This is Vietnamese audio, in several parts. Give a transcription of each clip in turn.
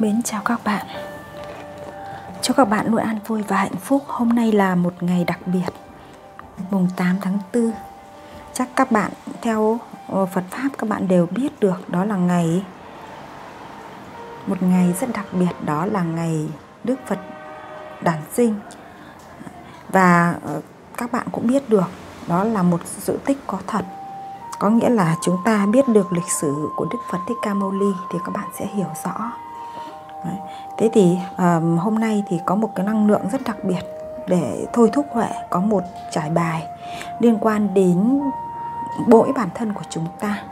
Mến chào các bạn. Chúc các bạn luôn an vui và hạnh phúc. Hôm nay là một ngày đặc biệt, mùng 8 tháng 4. Chắc các bạn theo Phật Pháp các bạn đều biết được đó là một ngày rất đặc biệt, đó là ngày Đức Phật đản sinh. Và các bạn cũng biết được đó là một sự tích có thật. Có nghĩa là chúng ta biết được lịch sử của Đức Phật Thích Ca Mâu Ni thì các bạn sẽ hiểu rõ. Đấy. Thế thì hôm nay thì có một cái năng lượng rất đặc biệt để thôi thúc Huệ có một trải bài liên quan đến mỗi bản thân của chúng ta.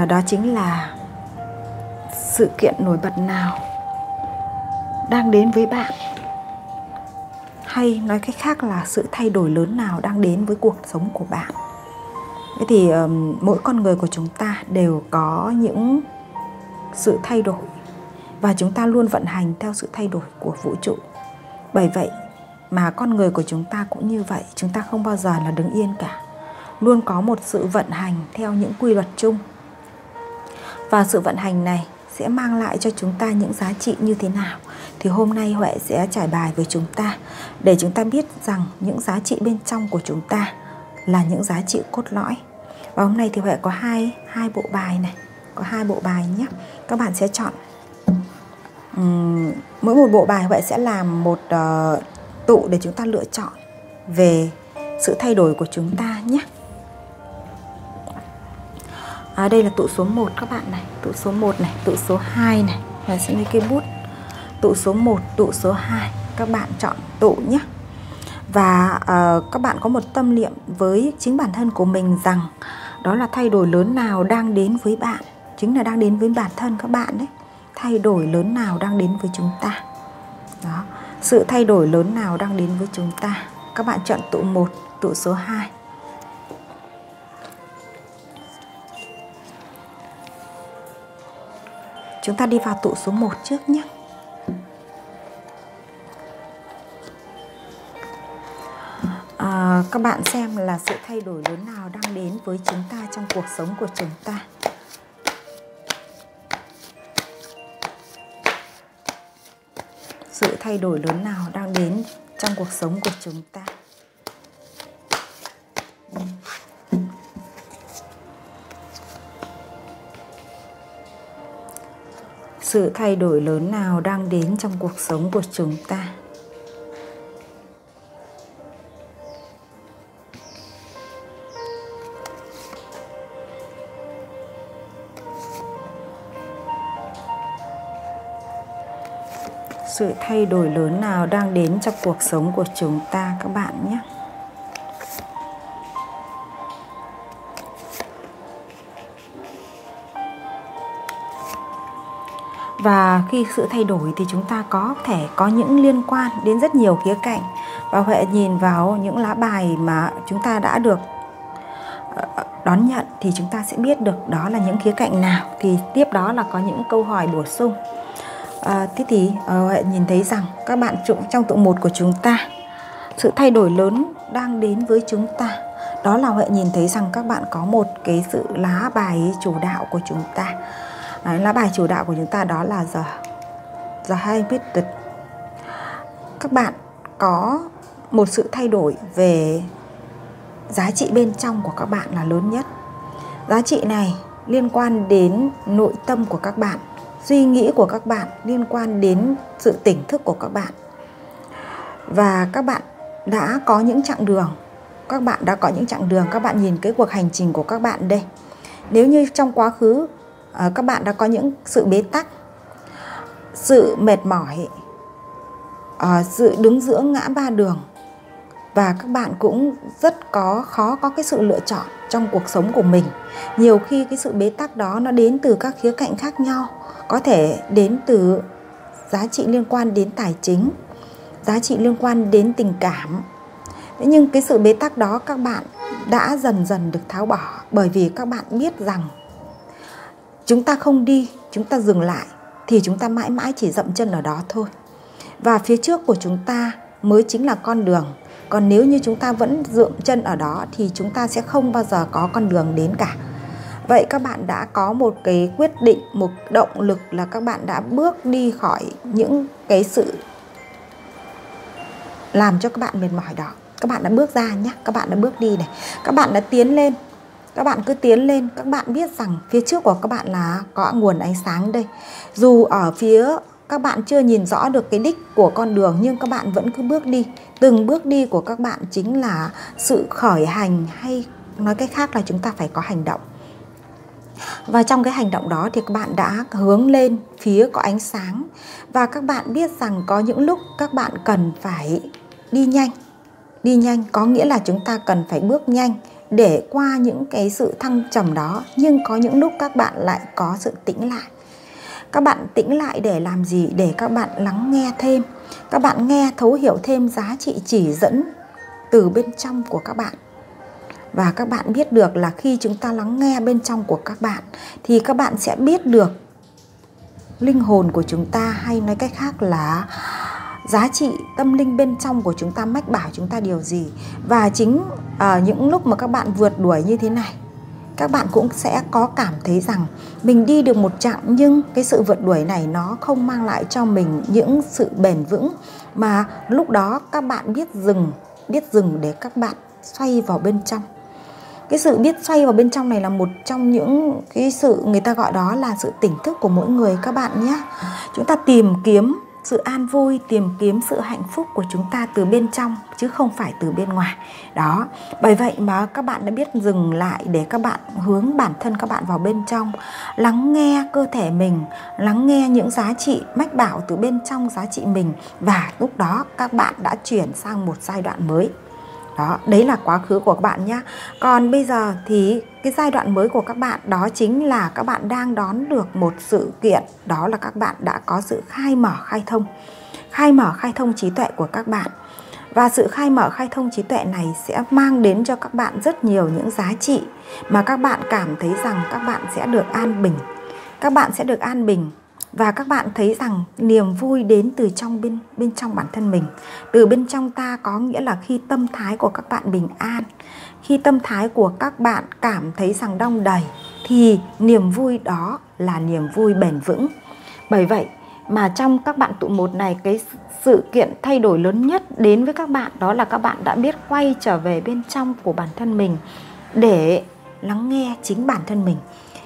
Đó chính là sự kiện nổi bật nào đang đến với bạn, hay nói cách khác là sự thay đổi lớn nào đang đến với cuộc sống của bạn. Thế thì mỗi con người của chúng ta đều có những sự thay đổi, và chúng ta luôn vận hành theo sự thay đổi của vũ trụ. Bởi vậy mà con người của chúng ta cũng như vậy, chúng ta không bao giờ là đứng yên cả. Luôn có một sự vận hành theo những quy luật chung. Và sự vận hành này sẽ mang lại cho chúng ta những giá trị như thế nào? Thì hôm nay Huệ sẽ trải bài với chúng ta để chúng ta biết rằng những giá trị bên trong của chúng ta là những giá trị cốt lõi. Và hôm nay thì Huệ có hai bộ bài này, có 2 bộ bài nhé. Các bạn sẽ chọn mỗi một bộ bài Huệ sẽ làm một tụ để chúng ta lựa chọn về sự thay đổi của chúng ta nhé. Đây là tụ số 1 các bạn này, tụ số 1 này, tụ số 2 này. Huệ sẽ lấy cây bút. Tụ số 1, tụ số 2, các bạn chọn tụ nhé. Và các bạn có một tâm niệm với chính bản thân của mình rằng đó là thay đổi lớn nào đang đến với bạn, chính là đang đến với bản thân các bạn đấy. Thay đổi lớn nào đang đến với chúng ta. Đó, sự thay đổi lớn nào đang đến với chúng ta. Các bạn chọn tụ 1, tụ số 2. Chúng ta đi vào tụ số 1 trước nhé. Các bạn xem là sự thay đổi lớn nào đang đến với chúng ta trong cuộc sống của chúng ta. Sự thay đổi lớn nào đang đến trong cuộc sống của chúng ta. Sự thay đổi lớn nào đang đến trong cuộc sống của chúng ta. Sự thay đổi lớn nào đang đến trong cuộc sống của chúng ta các bạn nhé. Và khi sự thay đổi thì chúng ta có thể có những liên quan đến rất nhiều khía cạnh. Và Huệ nhìn vào những lá bài mà chúng ta đã được đón nhận thì chúng ta sẽ biết được đó là những khía cạnh nào. Thì tiếp đó là có những câu hỏi bổ sung. Thế thì Huệ nhìn thấy rằng các bạn trong tụ 1 của chúng ta, sự thay đổi lớn đang đến với chúng ta. Đó là Huệ nhìn thấy rằng các bạn có một cái sự lá bài chủ đạo của chúng ta. Lá bài chủ đạo của chúng ta đó là The High-Minded. Các bạn có một sự thay đổi về giá trị bên trong của các bạn là lớn nhất. Giá trị này liên quan đến nội tâm của các bạn, suy nghĩ của các bạn, liên quan đến sự tỉnh thức của các bạn. Và các bạn đã có những chặng đường. Các bạn nhìn cái cuộc hành trình của các bạn đây. Nếu như trong quá khứ các bạn đã có những sự bế tắc, sự mệt mỏi, sự đứng giữa ngã ba đường, và các bạn cũng rất khó có cái sự lựa chọn trong cuộc sống của mình. Nhiều khi cái sự bế tắc đó nó đến từ các khía cạnh khác nhau. Có thể đến từ giá trị liên quan đến tài chính, giá trị liên quan đến tình cảm. Thế nhưng cái sự bế tắc đó các bạn đã dần dần được tháo bỏ, bởi vì các bạn biết rằng chúng ta không đi, chúng ta dừng lại thì chúng ta mãi mãi chỉ dậm chân ở đó thôi. Và phía trước của chúng ta mới chính là con đường. Còn nếu như chúng ta vẫn dậm chân ở đó thì chúng ta sẽ không bao giờ có con đường đến cả. Vậy các bạn đã có một cái quyết định, một động lực là các bạn đã bước đi khỏi những cái sự làm cho các bạn mệt mỏi đó. Các bạn đã bước ra nhé, các bạn đã bước đi này. Các bạn đã tiến lên. Các bạn cứ tiến lên, các bạn biết rằng phía trước của các bạn là có nguồn ánh sáng đây. Dù ở phía các bạn chưa nhìn rõ được cái đích của con đường, nhưng các bạn vẫn cứ bước đi. Từng bước đi của các bạn chính là sự khởi hành, hay nói cách khác là chúng ta phải có hành động. Và trong cái hành động đó thì các bạn đã hướng lên phía có ánh sáng. Và các bạn biết rằng có những lúc các bạn cần phải đi nhanh. Đi nhanh có nghĩa là chúng ta cần phải bước nhanh để qua những cái sự thăng trầm đó. Nhưng có những lúc các bạn lại có sự tĩnh lại. Các bạn tĩnh lại để làm gì? Để các bạn lắng nghe thêm. Các bạn nghe thấu hiểu thêm giá trị chỉ dẫn từ bên trong của các bạn. Và các bạn biết được là khi chúng ta lắng nghe bên trong của các bạn thì các bạn sẽ biết được linh hồn của chúng ta, hay nói cách khác là giá trị tâm linh bên trong của chúng ta mách bảo chúng ta điều gì. Và chính ở những lúc mà các bạn vượt đuổi như thế này, các bạn cũng sẽ có cảm thấy rằng mình đi được một chặng, nhưng cái sự vượt đuổi này nó không mang lại cho mình những sự bền vững. Mà lúc đó các bạn biết dừng để các bạn xoay vào bên trong. Cái sự biết xoay vào bên trong này là một trong những cái sự người ta gọi đó là sự tỉnh thức của mỗi người các bạn nhé. Chúng ta tìm kiếm sự an vui, tìm kiếm sự hạnh phúc của chúng ta từ bên trong chứ không phải từ bên ngoài. Đó, bởi vậy mà các bạn đã biết dừng lại để các bạn hướng bản thân các bạn vào bên trong, lắng nghe cơ thể mình, lắng nghe những giá trị mách bảo từ bên trong giá trị mình, và lúc đó các bạn đã chuyển sang một giai đoạn mới. Đó, đấy là quá khứ của các bạn nhé. Còn bây giờ thì cái giai đoạn mới của các bạn đó chính là các bạn đang đón được một sự kiện. Đó là các bạn đã có sự khai mở khai thông trí tuệ của các bạn. Và sự khai mở khai thông trí tuệ này sẽ mang đến cho các bạn rất nhiều những giá trị mà các bạn cảm thấy rằng các bạn sẽ được an bình. Các bạn sẽ được an bình. Và các bạn thấy rằng niềm vui đến từ bên trong bản thân mình. Từ bên trong ta có nghĩa là khi tâm thái của các bạn bình an, khi tâm thái của các bạn cảm thấy rằng đong đầy, thì niềm vui đó là niềm vui bền vững. Bởi vậy mà trong các bạn tụ một này, cái sự kiện thay đổi lớn nhất đến với các bạn đó là các bạn đã biết quay trở về bên trong của bản thân mình để lắng nghe chính bản thân mình,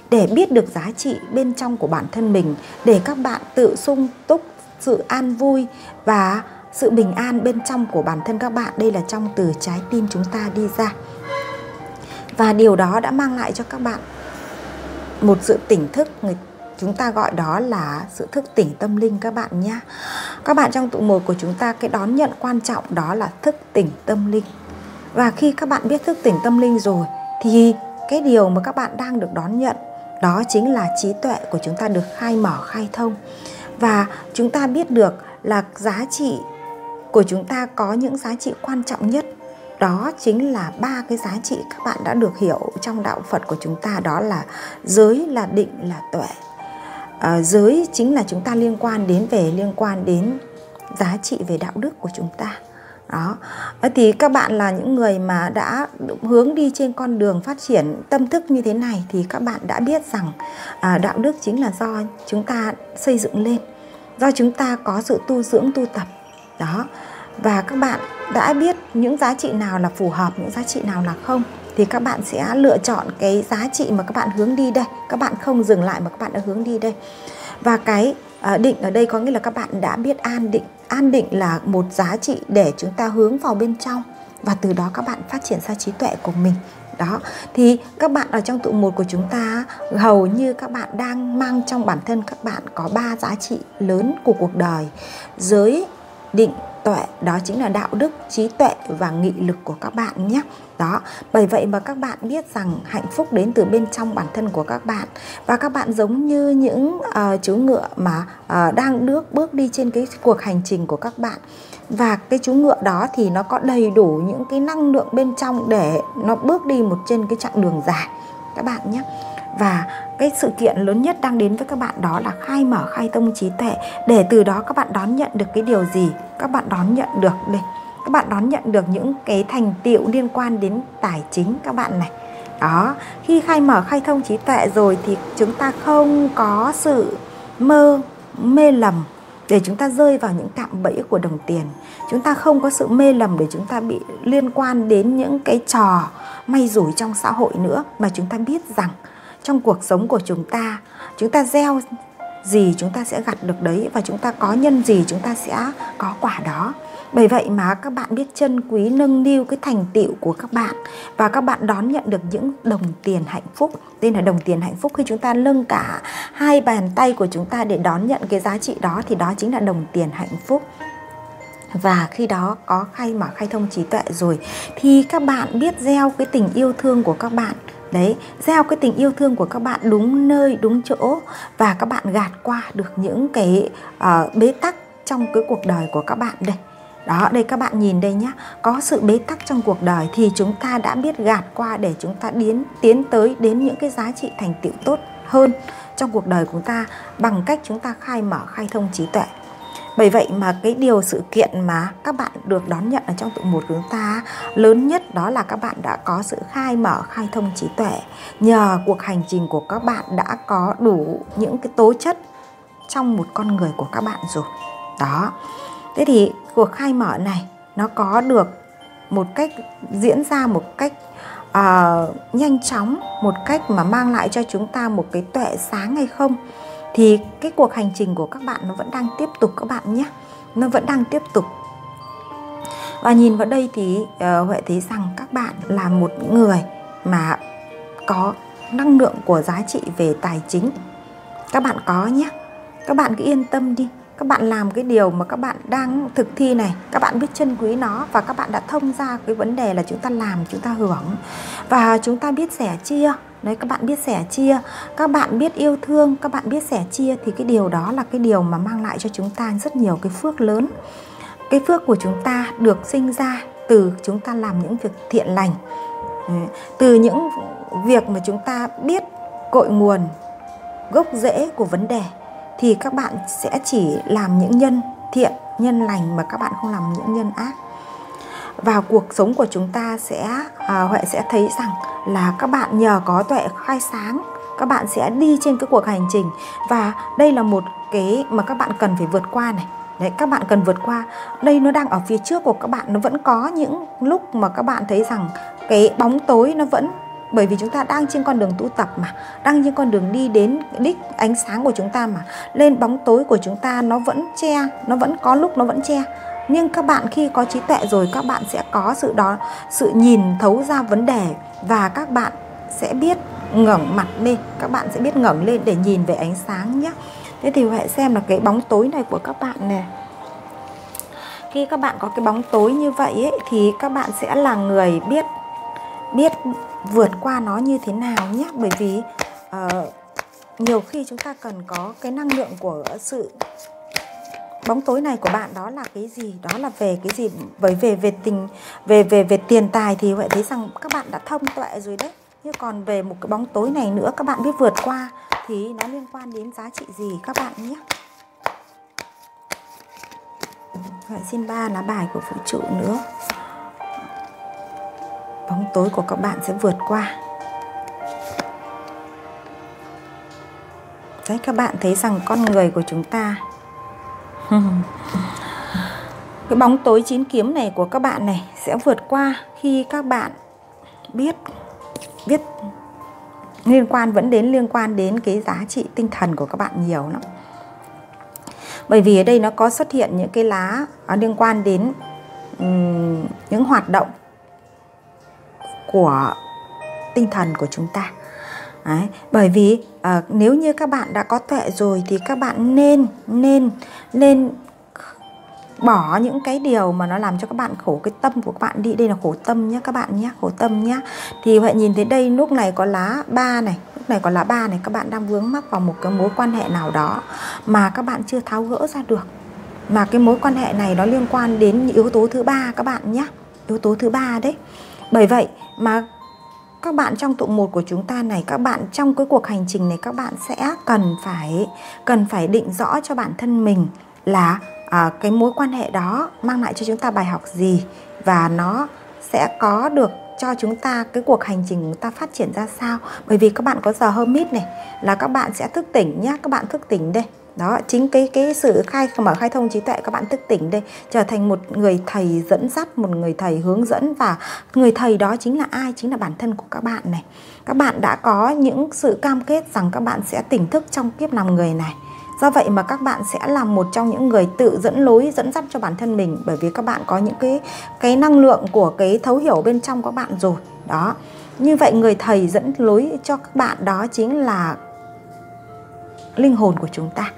để biết được giá trị bên trong của bản thân mình, để các bạn tự sung túc sự an vui và sự bình an bên trong của bản thân các bạn. Đây là trong từ trái tim chúng ta đi ra. Và điều đó đã mang lại cho các bạn một sự tỉnh thức, chúng ta gọi đó là sự thức tỉnh tâm linh các bạn nhé. Các bạn trong tụ một của chúng ta, cái đón nhận quan trọng đó là thức tỉnh tâm linh. Và khi các bạn biết thức tỉnh tâm linh rồi thì cái điều mà các bạn đang được đón nhận đó chính là trí tuệ của chúng ta được khai mở, khai thông. Và chúng ta biết được là giá trị của chúng ta có những giá trị quan trọng nhất. Đó chính là 3 cái giá trị các bạn đã được hiểu trong đạo Phật của chúng ta. Đó là giới, là định, là tuệ. Giới chính là chúng ta liên quan đến giá trị về đạo đức của chúng ta. Đó. Thì các bạn là những người mà đã hướng đi trên con đường phát triển tâm thức như thế này, thì các bạn đã biết rằng đạo đức chính là do chúng ta xây dựng lên, do chúng ta có sự tu dưỡng, tu tập. Đó. Và các bạn đã biết những giá trị nào là phù hợp, những giá trị nào là không, thì các bạn sẽ lựa chọn cái giá trị mà các bạn hướng đi đây. Các bạn không dừng lại mà các bạn đã hướng đi đây. Và cái định ở đây có nghĩa là các bạn đã biết an định. An định là một giá trị để chúng ta hướng vào bên trong, và từ đó các bạn phát triển ra trí tuệ của mình. Đó, thì các bạn ở trong tụ một của chúng ta, hầu như các bạn đang mang trong bản thân các bạn có 3 giá trị lớn của cuộc đời: giới, định, tuệ. Đó chính là đạo đức, trí tuệ và nghị lực của các bạn nhé. Đó, bởi vậy mà các bạn biết rằng hạnh phúc đến từ bên trong bản thân của các bạn. Và các bạn giống như những chú ngựa mà đang bước đi trên cái cuộc hành trình của các bạn. Và cái chú ngựa đó thì nó có đầy đủ những cái năng lượng bên trong để nó bước đi trên cái chặng đường dài các bạn nhé. Và cái sự kiện lớn nhất đang đến với các bạn đó là khai mở, khai thông trí tuệ, để từ đó các bạn đón nhận được cái điều gì? Các bạn đón nhận được đây, các bạn đón nhận được những cái thành tựu liên quan đến tài chính các bạn này. Đó, khi khai mở khai thông trí tuệ rồi thì chúng ta không có sự mê lầm để chúng ta rơi vào những cạm bẫy của đồng tiền. Chúng ta không có sự mê lầm để chúng ta bị liên quan đến những cái trò may rủi trong xã hội nữa, mà chúng ta biết rằng trong cuộc sống của chúng ta gieo gì chúng ta sẽ gặt được đấy, và chúng ta có nhân gì chúng ta sẽ có quả đó. Bởi vậy mà các bạn biết trân quý nâng niu cái thành tựu của các bạn, và các bạn đón nhận được những đồng tiền hạnh phúc. Tên là đồng tiền hạnh phúc. Khi chúng ta nâng cả hai bàn tay của chúng ta để đón nhận cái giá trị đó thì đó chính là đồng tiền hạnh phúc. Và khi đó có khai mở khai thông trí tuệ rồi thì các bạn biết gieo cái tình yêu thương của các bạn. Đấy, gieo cái tình yêu thương của các bạn đúng nơi, đúng chỗ, và các bạn gạt qua được những cái bế tắc trong cái cuộc đời của các bạn đây. Đó, đây các bạn nhìn đây nhé, có sự bế tắc trong cuộc đời thì chúng ta đã biết gạt qua để chúng ta tiến tới đến những cái giá trị thành tựu tốt hơn trong cuộc đời của chúng ta bằng cách chúng ta khai mở khai thông trí tuệ. Bởi vậy mà cái sự kiện mà các bạn được đón nhận ở trong tụ một của chúng ta lớn nhất đó là các bạn đã có sự khai mở khai thông trí tuệ. Nhờ cuộc hành trình của các bạn đã có đủ những cái tố chất trong một con người của các bạn rồi. Đó. Thế thì cuộc khai mở này nó có được một cách diễn ra một cách nhanh chóng, một cách mà mang lại cho chúng ta một cái tuệ sáng hay không, thì cái cuộc hành trình của các bạn nó vẫn đang tiếp tục các bạn nhé. Nó vẫn đang tiếp tục. Và nhìn vào đây thì Huệ thấy rằng các bạn là một người mà có năng lượng của giá trị về tài chính. Các bạn có nhé. Các bạn cứ yên tâm đi. Các bạn làm cái điều mà các bạn đang thực thi này, các bạn biết trân quý nó, và các bạn đã thông ra cái vấn đề là chúng ta làm, chúng ta hưởng, và chúng ta biết sẻ chia. Đấy, các bạn biết sẻ chia, các bạn biết yêu thương, các bạn biết sẻ chia, thì cái điều đó là cái điều mà mang lại cho chúng ta rất nhiều cái phước lớn. Cái phước của chúng ta được sinh ra từ chúng ta làm những việc thiện lành, từ những việc mà chúng ta biết cội nguồn, gốc rễ của vấn đề, thì các bạn sẽ chỉ làm những nhân thiện, nhân lành, mà các bạn không làm những nhân ác. Vào cuộc sống của chúng ta Huệ sẽ thấy rằng là các bạn nhờ có tuệ khai sáng, các bạn sẽ đi trên cái cuộc hành trình. Và đây là một cái mà các bạn cần phải vượt qua này. Đấy, các bạn cần vượt qua. Đây nó đang ở phía trước của các bạn. Nó vẫn có những lúc mà các bạn thấy rằng cái bóng tối nó vẫn, bởi vì chúng ta đang trên con đường tu tập mà, đang trên con đường đi đến đích ánh sáng của chúng ta mà, lên bóng tối của chúng ta nó vẫn che, nó vẫn có lúc nó vẫn che. Nhưng các bạn khi có trí tuệ rồi, các bạn sẽ có sự nhìn thấu ra vấn đề, và các bạn sẽ biết ngẩng mặt lên, các bạn sẽ biết ngẩng lên để nhìn về ánh sáng nhé. Thế thì Huệ xem là cái bóng tối này của các bạn này. Khi các bạn có cái bóng tối như vậy ấy, thì các bạn sẽ là người biết vượt qua nó như thế nào nhé. Bởi vì nhiều khi chúng ta cần có cái năng lượng của sự bóng tối này của bạn. Đó là cái gì? Đó là về cái gì? Bởi về tiền tài thì Huệ thấy rằng các bạn đã thông tuệ rồi đấy. Nhưng còn về một cái bóng tối này nữa, các bạn biết vượt qua thì nó liên quan đến giá trị gì các bạn nhé. Huệ xin 3 lá bài của vũ trụ nữa. Bóng tối của các bạn sẽ vượt qua. Đấy, các bạn thấy rằng con người của chúng ta cái bóng tối 9 kiếm này của các bạn này sẽ vượt qua khi các bạn biết liên quan đến cái giá trị tinh thần của các bạn nhiều lắm. Bởi vì ở đây nó có xuất hiện những cái lá liên quan đến những hoạt động của tinh thần của chúng ta. Đấy, bởi vì nếu như các bạn đã có tuệ rồi thì các bạn nên bỏ những cái điều mà nó làm cho các bạn khổ cái tâm của các bạn đi. Đây là khổ tâm nhé các bạn nhé, khổ tâm nhé. Thì Huệ nhìn thấy đây, lúc này có lá 3 này, lúc này có lá 3 này, các bạn đang vướng mắc vào một cái mối quan hệ nào đó mà các bạn chưa tháo gỡ ra được. Mà cái mối quan hệ này nó liên quan đến yếu tố thứ 3 các bạn nhé, yếu tố thứ 3 đấy. Bởi vậy mà các bạn trong tụ 1 của chúng ta này, các bạn trong cái cuộc hành trình này, các bạn sẽ cần phải định rõ cho bản thân mình là cái mối quan hệ đó mang lại cho chúng ta bài học gì, và nó sẽ có được cho chúng ta cái cuộc hành trình của chúng ta phát triển ra sao. Bởi vì các bạn có giờ Hermit này, là các bạn sẽ thức tỉnh nhá, các bạn thức tỉnh đây. Đó, chính cái sự khai thông trí tuệ, các bạn thức tỉnh đây, trở thành một người thầy dẫn dắt, một người thầy hướng dẫn. Và người thầy đó chính là ai? Chính là bản thân của các bạn này. Các bạn đã có những sự cam kết rằng các bạn sẽ tỉnh thức trong kiếp làm người này. Do vậy mà các bạn sẽ là một trong những người tự dẫn lối, dẫn dắt cho bản thân mình. Bởi vì các bạn có những cái năng lượng của cái thấu hiểu bên trong các bạn rồi. Đó, như vậy người thầy dẫn lối cho các bạn đó chính là linh hồn của chúng ta.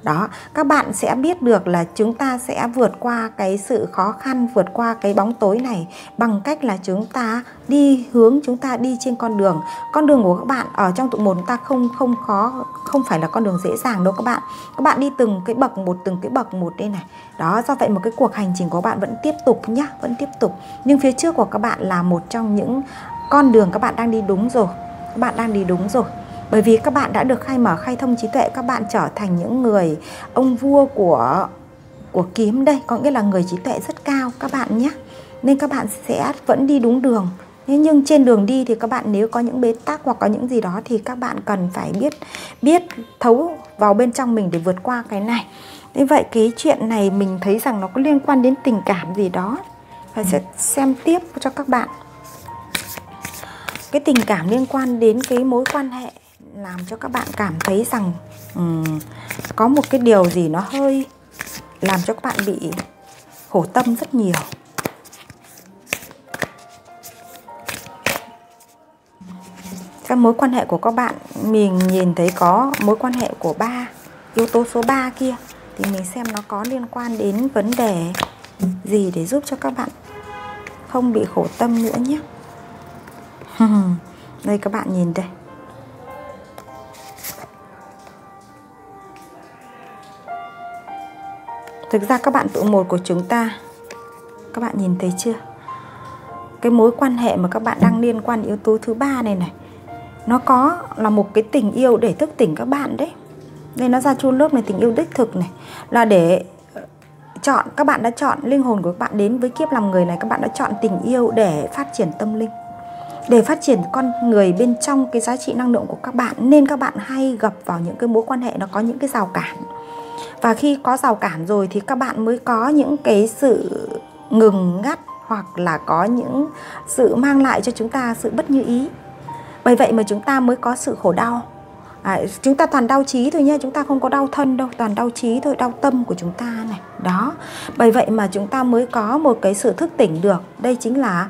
Đó, các bạn sẽ biết được là chúng ta sẽ vượt qua cái sự khó khăn, vượt qua cái bóng tối này bằng cách là chúng ta chúng ta đi trên con đường. Con đường của các bạn ở trong tụ 1 chúng ta không phải là con đường dễ dàng đâu các bạn. Các bạn đi từng cái bậc một đây này. Đó, do vậy một cái cuộc hành trình của bạn vẫn tiếp tục nhá, vẫn tiếp tục. Nhưng phía trước của các bạn là một trong những con đường các bạn đang đi đúng rồi. Các bạn đang đi đúng rồi. Bởi vì các bạn đã được khai thông trí tuệ, các bạn trở thành những người ông vua của kiếm đây, có nghĩa là người trí tuệ rất cao các bạn nhé. Nên các bạn sẽ vẫn đi đúng đường. Nhưng trên đường đi thì các bạn nếu có những bế tắc hoặc có những gì đó thì các bạn cần phải biết thấu vào bên trong mình để vượt qua cái này. Như vậy cái chuyện này mình thấy rằng nó có liên quan đến tình cảm gì đó. Và sẽ xem tiếp cho các bạn. Cái tình cảm liên quan đến cái mối quan hệ làm cho các bạn cảm thấy rằng có một cái điều gì nó hơi làm cho các bạn bị khổ tâm rất nhiều. Các mối quan hệ của các bạn, mình nhìn thấy có mối quan hệ của yếu tố số 3 kia. Thì mình xem nó có liên quan đến vấn đề gì để giúp cho các bạn không bị khổ tâm nữa nhé. Đây các bạn nhìn đây. Thực ra các bạn tụ 1 của chúng ta, các bạn nhìn thấy chưa? Cái mối quan hệ mà các bạn đang liên quan yếu tố thứ 3 này, nó có là một cái tình yêu để thức tỉnh các bạn đấy. Đây nó ra chun lớp này, tình yêu đích thực này, là để chọn, các bạn đã chọn linh hồn của các bạn đến với kiếp làm người này, các bạn đã chọn tình yêu để phát triển tâm linh, để phát triển con người bên trong cái giá trị năng lượng của các bạn. Nên các bạn hay gặp vào những cái mối quan hệ nó có những cái rào cản. Và khi có rào cản rồi thì các bạn mới có những cái sự ngừng ngắt, hoặc là có những sự mang lại cho chúng ta sự bất như ý. Bởi vậy mà chúng ta mới có sự khổ đau. Chúng ta toàn đau trí thôi nhé, chúng ta không có đau thân đâu, toàn đau trí thôi, đau tâm của chúng ta này. Đó, bởi vậy mà chúng ta mới có một cái sự thức tỉnh được. Đây chính là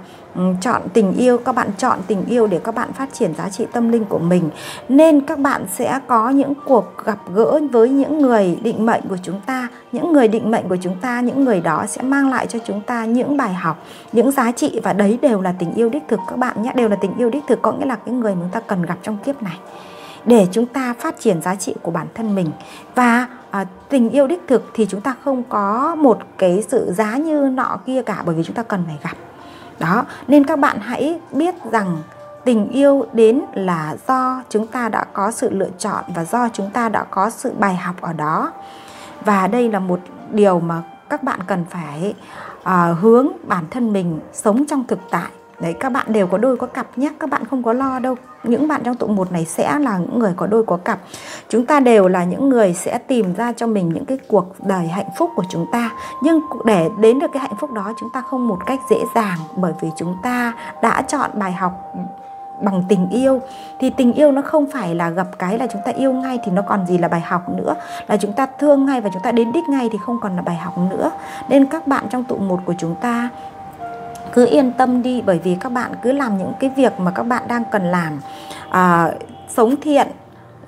chọn tình yêu, các bạn chọn tình yêu để các bạn phát triển giá trị tâm linh của mình. Nên các bạn sẽ có những cuộc gặp gỡ với những người định mệnh của chúng ta. Những người định mệnh của chúng ta, những người đó sẽ mang lại cho chúng ta những bài học, những giá trị. Và đấy đều là tình yêu đích thực các bạn nhé, đều là tình yêu đích thực, có nghĩa là cái người mà chúng ta cần gặp trong kiếp này để chúng ta phát triển giá trị của bản thân mình. Và tình yêu đích thực thì chúng ta không có một cái sự giá như nọ kia cả, bởi vì chúng ta cần phải gặp. Đó, nên các bạn hãy biết rằng tình yêu đến là do chúng ta đã có sự lựa chọn và do chúng ta đã có sự bài học ở đó. Và đây là một điều mà các bạn cần phải hướng bản thân mình sống trong thực tại. Đấy, các bạn đều có đôi có cặp nhé, các bạn không có lo đâu. Những bạn trong tụ 1 này sẽ là những người có đôi có cặp. Chúng ta đều là những người sẽ tìm ra cho mình những cái cuộc đời hạnh phúc của chúng ta. Nhưng để đến được cái hạnh phúc đó chúng ta không một cách dễ dàng, bởi vì chúng ta đã chọn bài học bằng tình yêu. Thì tình yêu nó không phải là gặp cái là chúng ta yêu ngay thì nó còn gì là bài học nữa. Là chúng ta thương ngay và chúng ta đến đích ngay thì không còn là bài học nữa. Nên các bạn trong tụ 1 của chúng ta cứ yên tâm đi, bởi vì các bạn cứ làm những cái việc mà các bạn đang cần làm, sống thiện,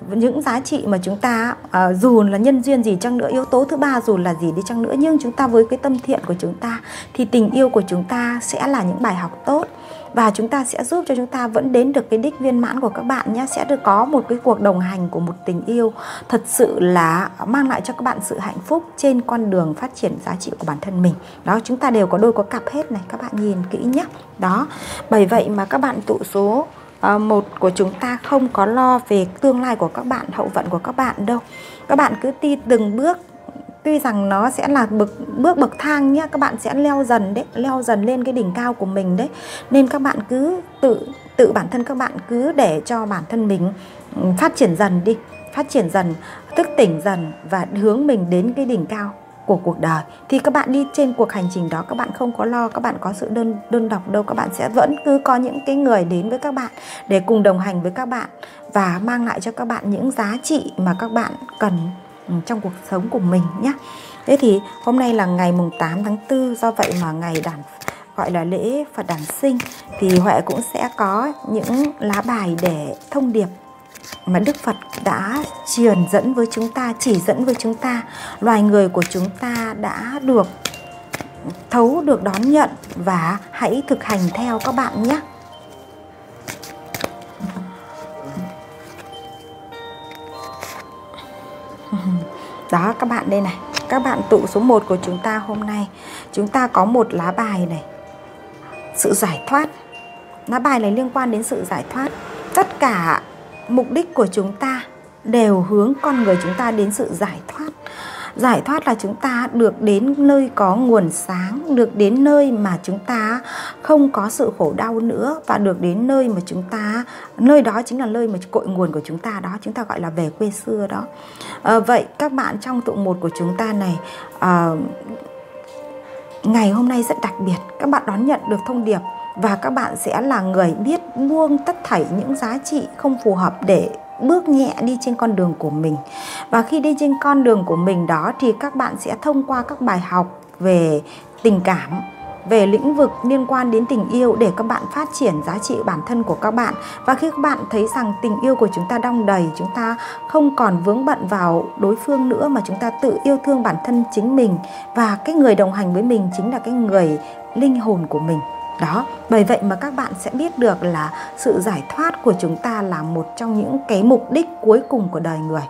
những giá trị mà chúng ta dù là nhân duyên gì chăng nữa, yếu tố thứ 3 dù là gì đi chăng nữa, nhưng chúng ta với cái tâm thiện của chúng ta thì tình yêu của chúng ta sẽ là những bài học tốt. Và chúng ta sẽ giúp cho chúng ta vẫn đến được cái đích viên mãn của các bạn nhé. Sẽ được có một cái cuộc đồng hành của một tình yêu thật sự là mang lại cho các bạn sự hạnh phúc trên con đường phát triển giá trị của bản thân mình. Đó, chúng ta đều có đôi có cặp hết này, các bạn nhìn kỹ nhé. Đó, bởi vậy mà các bạn tụ số 1 của chúng ta không có lo về tương lai của các bạn, hậu vận của các bạn đâu. Các bạn cứ đi từng bước tuy rằng nó sẽ là bước bậc thang nhé, các bạn sẽ leo dần đấy, leo dần lên cái đỉnh cao của mình đấy. Nên các bạn cứ tự bản thân các bạn cứ để cho bản thân mình phát triển dần đi, phát triển dần, thức tỉnh dần và hướng mình đến cái đỉnh cao của cuộc đời. Thì các bạn đi trên cuộc hành trình đó, các bạn không có lo các bạn có sự đơn độc đâu, các bạn sẽ vẫn cứ có những cái người đến với các bạn để cùng đồng hành với các bạn và mang lại cho các bạn những giá trị mà các bạn cần trong cuộc sống của mình nhé. Thế thì hôm nay là ngày mùng 8 tháng 4, do vậy mà ngày gọi là lễ Phật đản sinh, thì Huệ cũng sẽ có những lá bài để thông điệp mà Đức Phật đã truyền dẫn với chúng ta, chỉ dẫn với chúng ta. Loài người của chúng ta đã được thấu, được đón nhận và hãy thực hành theo các bạn nhé. Đó các bạn đây này, các bạn tụ số 1 của chúng ta hôm nay, chúng ta có một lá bài này, sự giải thoát. Lá bài này liên quan đến sự giải thoát. Tất cả mục đích của chúng ta đều hướng con người chúng ta đến sự giải thoát. Giải thoát là chúng ta được đến nơi có nguồn sáng, được đến nơi mà chúng ta không có sự khổ đau nữa, và được đến nơi mà chúng ta, nơi đó chính là nơi mà cội nguồn của chúng ta đó, chúng ta gọi là về quê xưa đó. Vậy các bạn trong tụ 1 của chúng ta này, ngày hôm nay rất đặc biệt, các bạn đón nhận được thông điệp và các bạn sẽ là người biết buông tất thảy những giá trị không phù hợp để bước nhẹ đi trên con đường của mình. Và khi đi trên con đường của mình đó thì các bạn sẽ thông qua các bài học về tình cảm, về lĩnh vực liên quan đến tình yêu để các bạn phát triển giá trị bản thân của các bạn. Và khi các bạn thấy rằng tình yêu của chúng ta đong đầy, chúng ta không còn vướng bận vào đối phương nữa mà chúng ta tự yêu thương bản thân chính mình, và cái người đồng hành với mình chính là cái người linh hồn của mình. Đó, bởi vậy mà các bạn sẽ biết được là sự giải thoát của chúng ta là một trong những cái mục đích cuối cùng của đời người.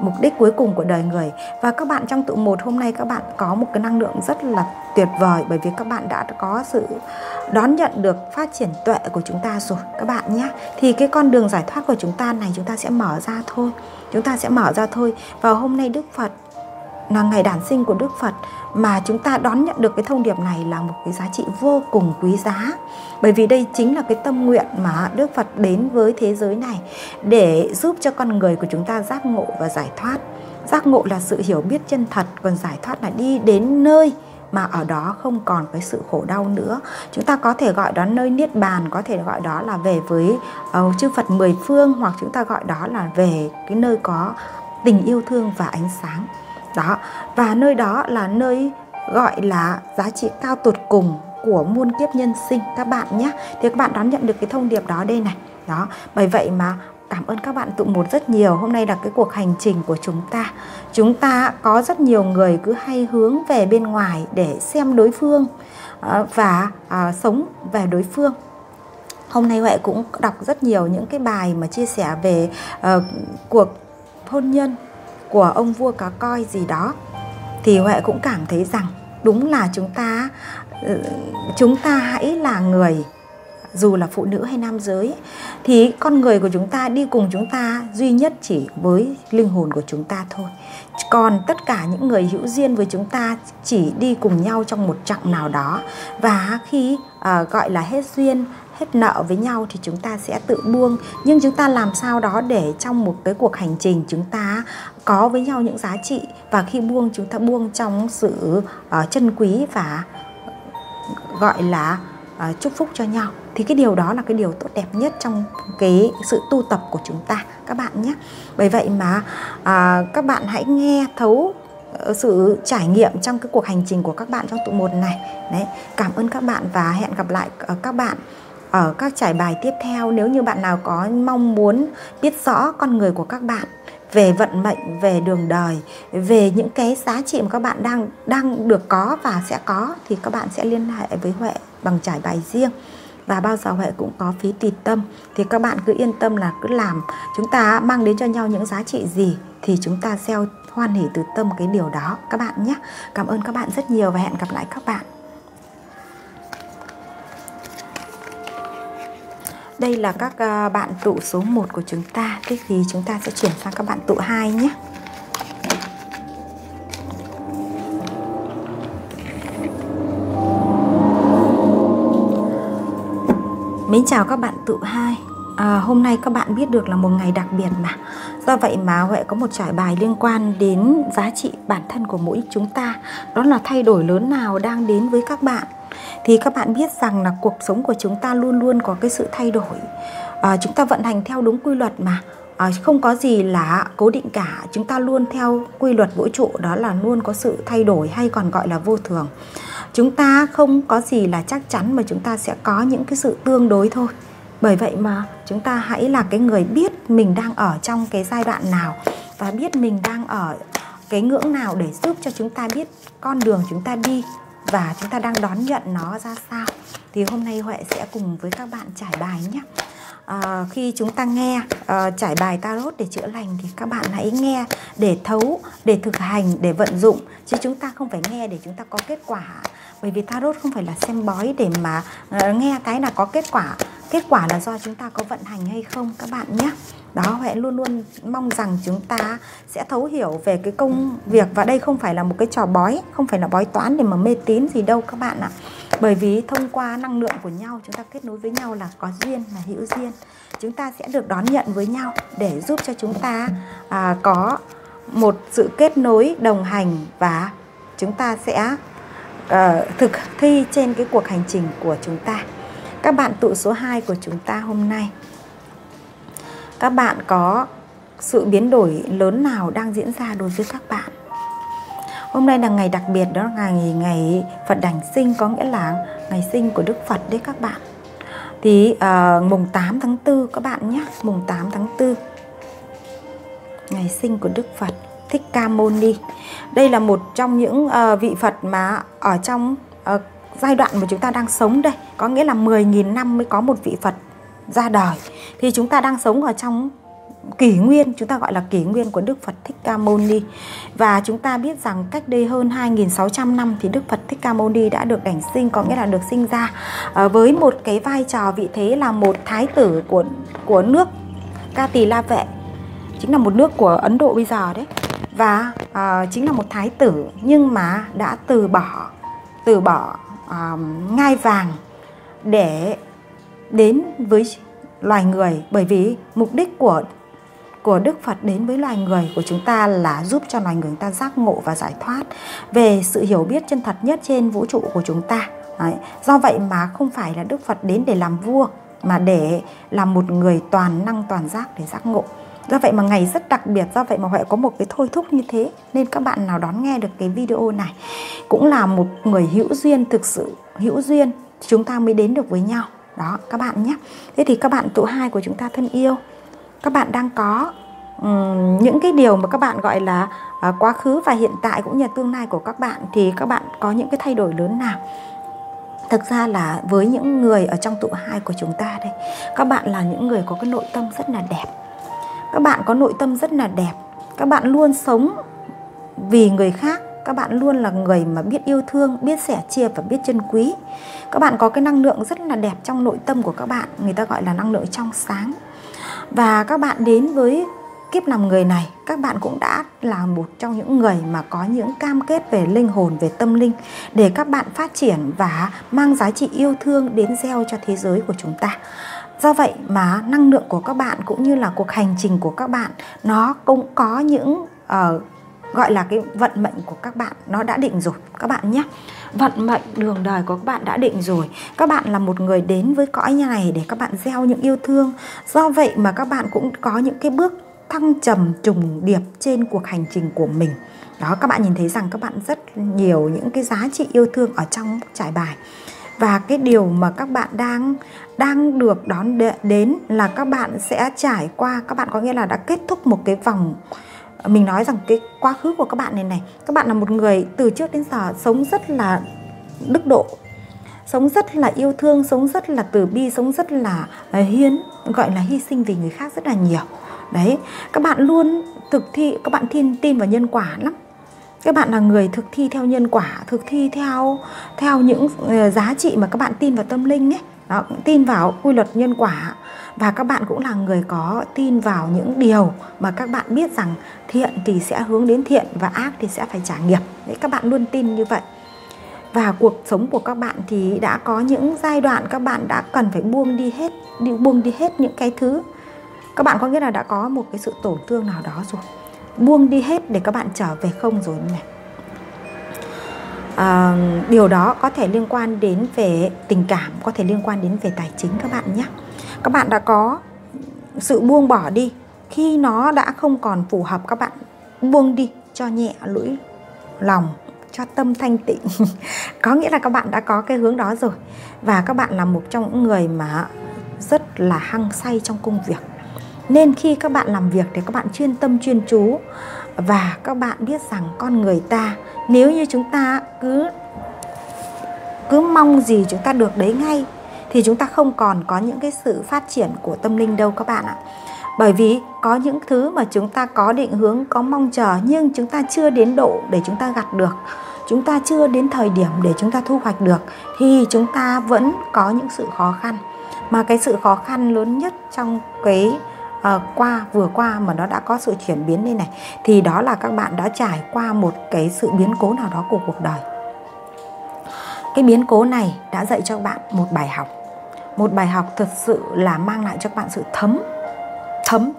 Mục đích cuối cùng của đời người. Và các bạn trong tụ 1 hôm nay các bạn có một cái năng lượng rất là tuyệt vời, bởi vì các bạn đã có sự đón nhận được phát triển tuệ của chúng ta rồi các bạn nhé. Thì cái con đường giải thoát của chúng ta này chúng ta sẽ mở ra thôi. Chúng ta sẽ mở ra thôi. Và hôm nay Đức Phật là ngày đản sinh của Đức Phật, mà chúng ta đón nhận được cái thông điệp này là một cái giá trị vô cùng quý giá. Bởi vì đây chính là cái tâm nguyện mà Đức Phật đến với thế giới này để giúp cho con người của chúng ta giác ngộ và giải thoát. Giác ngộ là sự hiểu biết chân thật, còn giải thoát là đi đến nơi mà ở đó không còn cái sự khổ đau nữa. Chúng ta có thể gọi đó nơi niết bàn, có thể gọi đó là về với chư Phật 10 phương, hoặc chúng ta gọi đó là về cái nơi có tình yêu thương và ánh sáng. Đó, và nơi đó là nơi gọi là giá trị cao tột cùng của muôn kiếp nhân sinh các bạn nhé. Thì các bạn đón nhận được cái thông điệp đó đây này. Đó, bởi vậy mà cảm ơn các bạn tụ 1 rất nhiều. Hôm nay là cái cuộc hành trình của chúng ta. Chúng ta có rất nhiều người cứ hay hướng về bên ngoài để xem đối phương và sống về đối phương. Hôm nay Huệ cũng đọc rất nhiều những cái bài mà chia sẻ về cuộc hôn nhân của ông vua cá coi gì đó. Thì Huệ cũng cảm thấy rằng đúng là chúng ta hãy là người, dù là phụ nữ hay nam giới, thì con người của chúng ta đi cùng chúng ta duy nhất chỉ với linh hồn của chúng ta thôi. Còn tất cả những người hữu duyên với chúng ta chỉ đi cùng nhau trong một chặng nào đó. Và khi gọi là hết duyên, hết nợ với nhau thì chúng ta sẽ tự buông. Nhưng chúng ta làm sao đó để trong một cái cuộc hành trình chúng ta có với nhau những giá trị. Và khi buông, chúng ta buông trong sự trân quý và gọi là chúc phúc cho nhau. Thì cái điều đó là cái điều tốt đẹp nhất trong cái sự tu tập của chúng ta các bạn nhé. Bởi vậy mà các bạn hãy nghe thấu sự trải nghiệm trong cái cuộc hành trình của các bạn trong tụ 1 này. Đấy, cảm ơn các bạn và hẹn gặp lại các bạn ở các trải bài tiếp theo. Nếu như bạn nào có mong muốn biết rõ con người của các bạn, về vận mệnh, về đường đời, về những cái giá trị mà các bạn đang được có và sẽ có, thì các bạn sẽ liên hệ với Huệ bằng trải bài riêng. Và bao giờ Huệ cũng có phí tùy tâm. Thì các bạn cứ yên tâm là cứ làm, chúng ta mang đến cho nhau những giá trị gì thì chúng ta gieo hoan hỷ từ tâm cái điều đó các bạn nhé. Cảm ơn các bạn rất nhiều và hẹn gặp lại các bạn. Đây là các bạn tụ số 1 của chúng ta. Thế thì chúng ta sẽ chuyển sang các bạn tụ 2 nhé. Mến chào các bạn tự hai. Hôm nay các bạn biết được là một ngày đặc biệt mà. Do vậy mà Huệ có một trải bài liên quan đến giá trị bản thân của mỗi chúng ta. Đó là thay đổi lớn nào đang đến với các bạn. Thì các bạn biết rằng là cuộc sống của chúng ta luôn luôn có cái sự thay đổi. Chúng ta vận hành theo đúng quy luật mà. Không có gì là cố định cả. Chúng ta luôn theo quy luật vũ trụ, đó là luôn có sự thay đổi hay còn gọi là vô thường. Chúng ta không có gì là chắc chắn, mà chúng ta sẽ có những cái sự tương đối thôi. Bởi vậy mà chúng ta hãy là cái người biết mình đang ở trong cái giai đoạn nào, và biết mình đang ở cái ngưỡng nào để giúp cho chúng ta biết con đường chúng ta đi và chúng ta đang đón nhận nó ra sao. Thì hôm nay Huệ sẽ cùng với các bạn trải bài nhé. Khi chúng ta nghe trải bài tarot để chữa lành thì các bạn hãy nghe để thấu, để thực hành, để vận dụng, chứ chúng ta không phải nghe để chúng ta có kết quả. Bởi vì tarot không phải là xem bói để mà nghe cái là có kết quả. Kết quả là do chúng ta có vận hành hay không các bạn nhé. Đó, Huệ luôn luôn mong rằng chúng ta sẽ thấu hiểu về cái công việc. Và đây không phải là một cái trò bói, không phải là bói toán để mà mê tín gì đâu các bạn ạ. Bởi vì thông qua năng lượng của nhau, chúng ta kết nối với nhau là có duyên, là hữu duyên. Chúng ta sẽ được đón nhận với nhau để giúp cho chúng ta có một sự kết nối đồng hành, và chúng ta sẽ thực thi trên cái cuộc hành trình của chúng ta. Các bạn tụ số 2 của chúng ta hôm nay, các bạn có sự biến đổi lớn nào đang diễn ra đối với các bạn? Hôm nay là ngày đặc biệt, đó là ngày Phật đản sinh, có nghĩa là ngày sinh của Đức Phật đấy các bạn. Thì mùng 8 tháng 4 các bạn nhé, mùng 8 tháng 4 ngày sinh của Đức Phật Thích Ca Mâu Ni. Đây là một trong những vị Phật mà ở trong giai đoạn mà chúng ta đang sống đây, có nghĩa là 10.000 năm mới có một vị Phật ra đời. Thì chúng ta đang sống ở trong kỷ nguyên, chúng ta gọi là kỷ nguyên của Đức Phật Thích Ca Mâu Ni. Và chúng ta biết rằng cách đây hơn 2.600 năm thì Đức Phật Thích Ca Mâu Ni đã được đản sinh, có nghĩa là được sinh ra với một cái vai trò vị thế là một thái tử của nước Ca Tỳ La Vệ, chính là một nước của Ấn Độ bây giờ đấy. Và chính là một thái tử, nhưng mà đã từ bỏ ngai vàng để đến với loài người. Bởi vì mục đích của Đức Phật đến với loài người của chúng ta là giúp cho loài người chúng ta giác ngộ và giải thoát về sự hiểu biết chân thật nhất trên vũ trụ của chúng ta. Đấy. Do vậy mà không phải là Đức Phật đến để làm vua, mà để làm một người toàn năng toàn giác để giác ngộ. Do vậy mà ngày rất đặc biệt, do vậy mà Huệ có một cái thôi thúc như thế. Nên các bạn nào đón nghe được cái video này cũng là một người hữu duyên, thực sự hữu duyên, chúng ta mới đến được với nhau. Đó các bạn nhé. Thế thì các bạn tụ 2 của chúng ta thân yêu, các bạn đang có những cái điều mà các bạn gọi là quá khứ và hiện tại cũng như tương lai của các bạn. Thì các bạn có những cái thay đổi lớn nào? Thực ra là với những người ở trong tụ 2 của chúng ta đây, các bạn là những người có cái nội tâm rất là đẹp. Các bạn có nội tâm rất là đẹp. Các bạn luôn sống vì người khác. Các bạn luôn là người mà biết yêu thương, biết sẻ chia và biết trân quý. Các bạn có cái năng lượng rất là đẹp trong nội tâm của các bạn. Người ta gọi là năng lượng trong sáng. Và các bạn đến với kiếp làm người này, các bạn cũng đã là một trong những người mà có những cam kết về linh hồn, về tâm linh, để các bạn phát triển và mang giá trị yêu thương đến gieo cho thế giới của chúng ta. Do vậy mà năng lượng của các bạn cũng như là cuộc hành trình của các bạn, nó cũng có những gọi là cái vận mệnh của các bạn nó đã định rồi các bạn nhé. Vận mệnh đường đời của các bạn đã định rồi. Các bạn là một người đến với cõi như này để các bạn gieo những yêu thương. Do vậy mà các bạn cũng có những cái bước thăng trầm trùng điệp trên cuộc hành trình của mình. Đó, các bạn nhìn thấy rằng các bạn rất nhiều những cái giá trị yêu thương ở trong trải bài. Và cái điều mà các bạn đang được đón đến là các bạn sẽ trải qua, các bạn có nghĩa là đã kết thúc một cái vòng. Mình nói rằng cái quá khứ của các bạn này, các bạn là một người từ trước đến giờ sống rất là đức độ, sống rất là yêu thương, sống rất là từ bi, sống rất là hiến, gọi là hy sinh vì người khác rất là nhiều. Đấy, các bạn luôn thực thi, các bạn tin vào nhân quả lắm. Các bạn là người thực thi theo nhân quả, thực thi theo những giá trị mà các bạn tin vào tâm linh ấy. Đó, tin vào quy luật nhân quả. Và các bạn cũng là người có tin vào những điều mà các bạn biết rằng thiện thì sẽ hướng đến thiện và ác thì sẽ phải trả nghiệp. Đấy, các bạn luôn tin như vậy. Và cuộc sống của các bạn thì đã có những giai đoạn các bạn đã cần phải buông đi hết những cái thứ. Các bạn có nghĩa là đã có một cái sự tổn thương nào đó rồi, buông đi hết để các bạn trở về không rồi này. Điều đó có thể liên quan đến về tình cảm, có thể liên quan đến về tài chính các bạn nhé. Các bạn đã có sự buông bỏ đi, khi nó đã không còn phù hợp các bạn buông đi cho nhẹ lũi lòng, cho tâm thanh tịnh. Có nghĩa là các bạn đã có cái hướng đó rồi. Và các bạn là một trong những người mà rất là hăng say trong công việc, nên khi các bạn làm việc thì các bạn chuyên tâm chuyên chú. Và các bạn biết rằng con người ta, nếu như chúng ta cứ mong gì chúng ta được đấy ngay, thì chúng ta không còn có những cái sự phát triển của tâm linh đâu các bạn ạ. Bởi vì có những thứ mà chúng ta có định hướng, có mong chờ, nhưng chúng ta chưa đến độ để chúng ta gặt được, chúng ta chưa đến thời điểm để chúng ta thu hoạch được, thì chúng ta vẫn có những sự khó khăn. Mà cái sự khó khăn lớn nhất trong cái vừa qua mà nó đã có sự chuyển biến đây này, thì đó là các bạn đã trải qua một cái sự biến cố nào đó của cuộc đời. Cái biến cố này đã dạy cho các bạn một bài học. Một bài học thật sự là mang lại cho các bạn sự thấm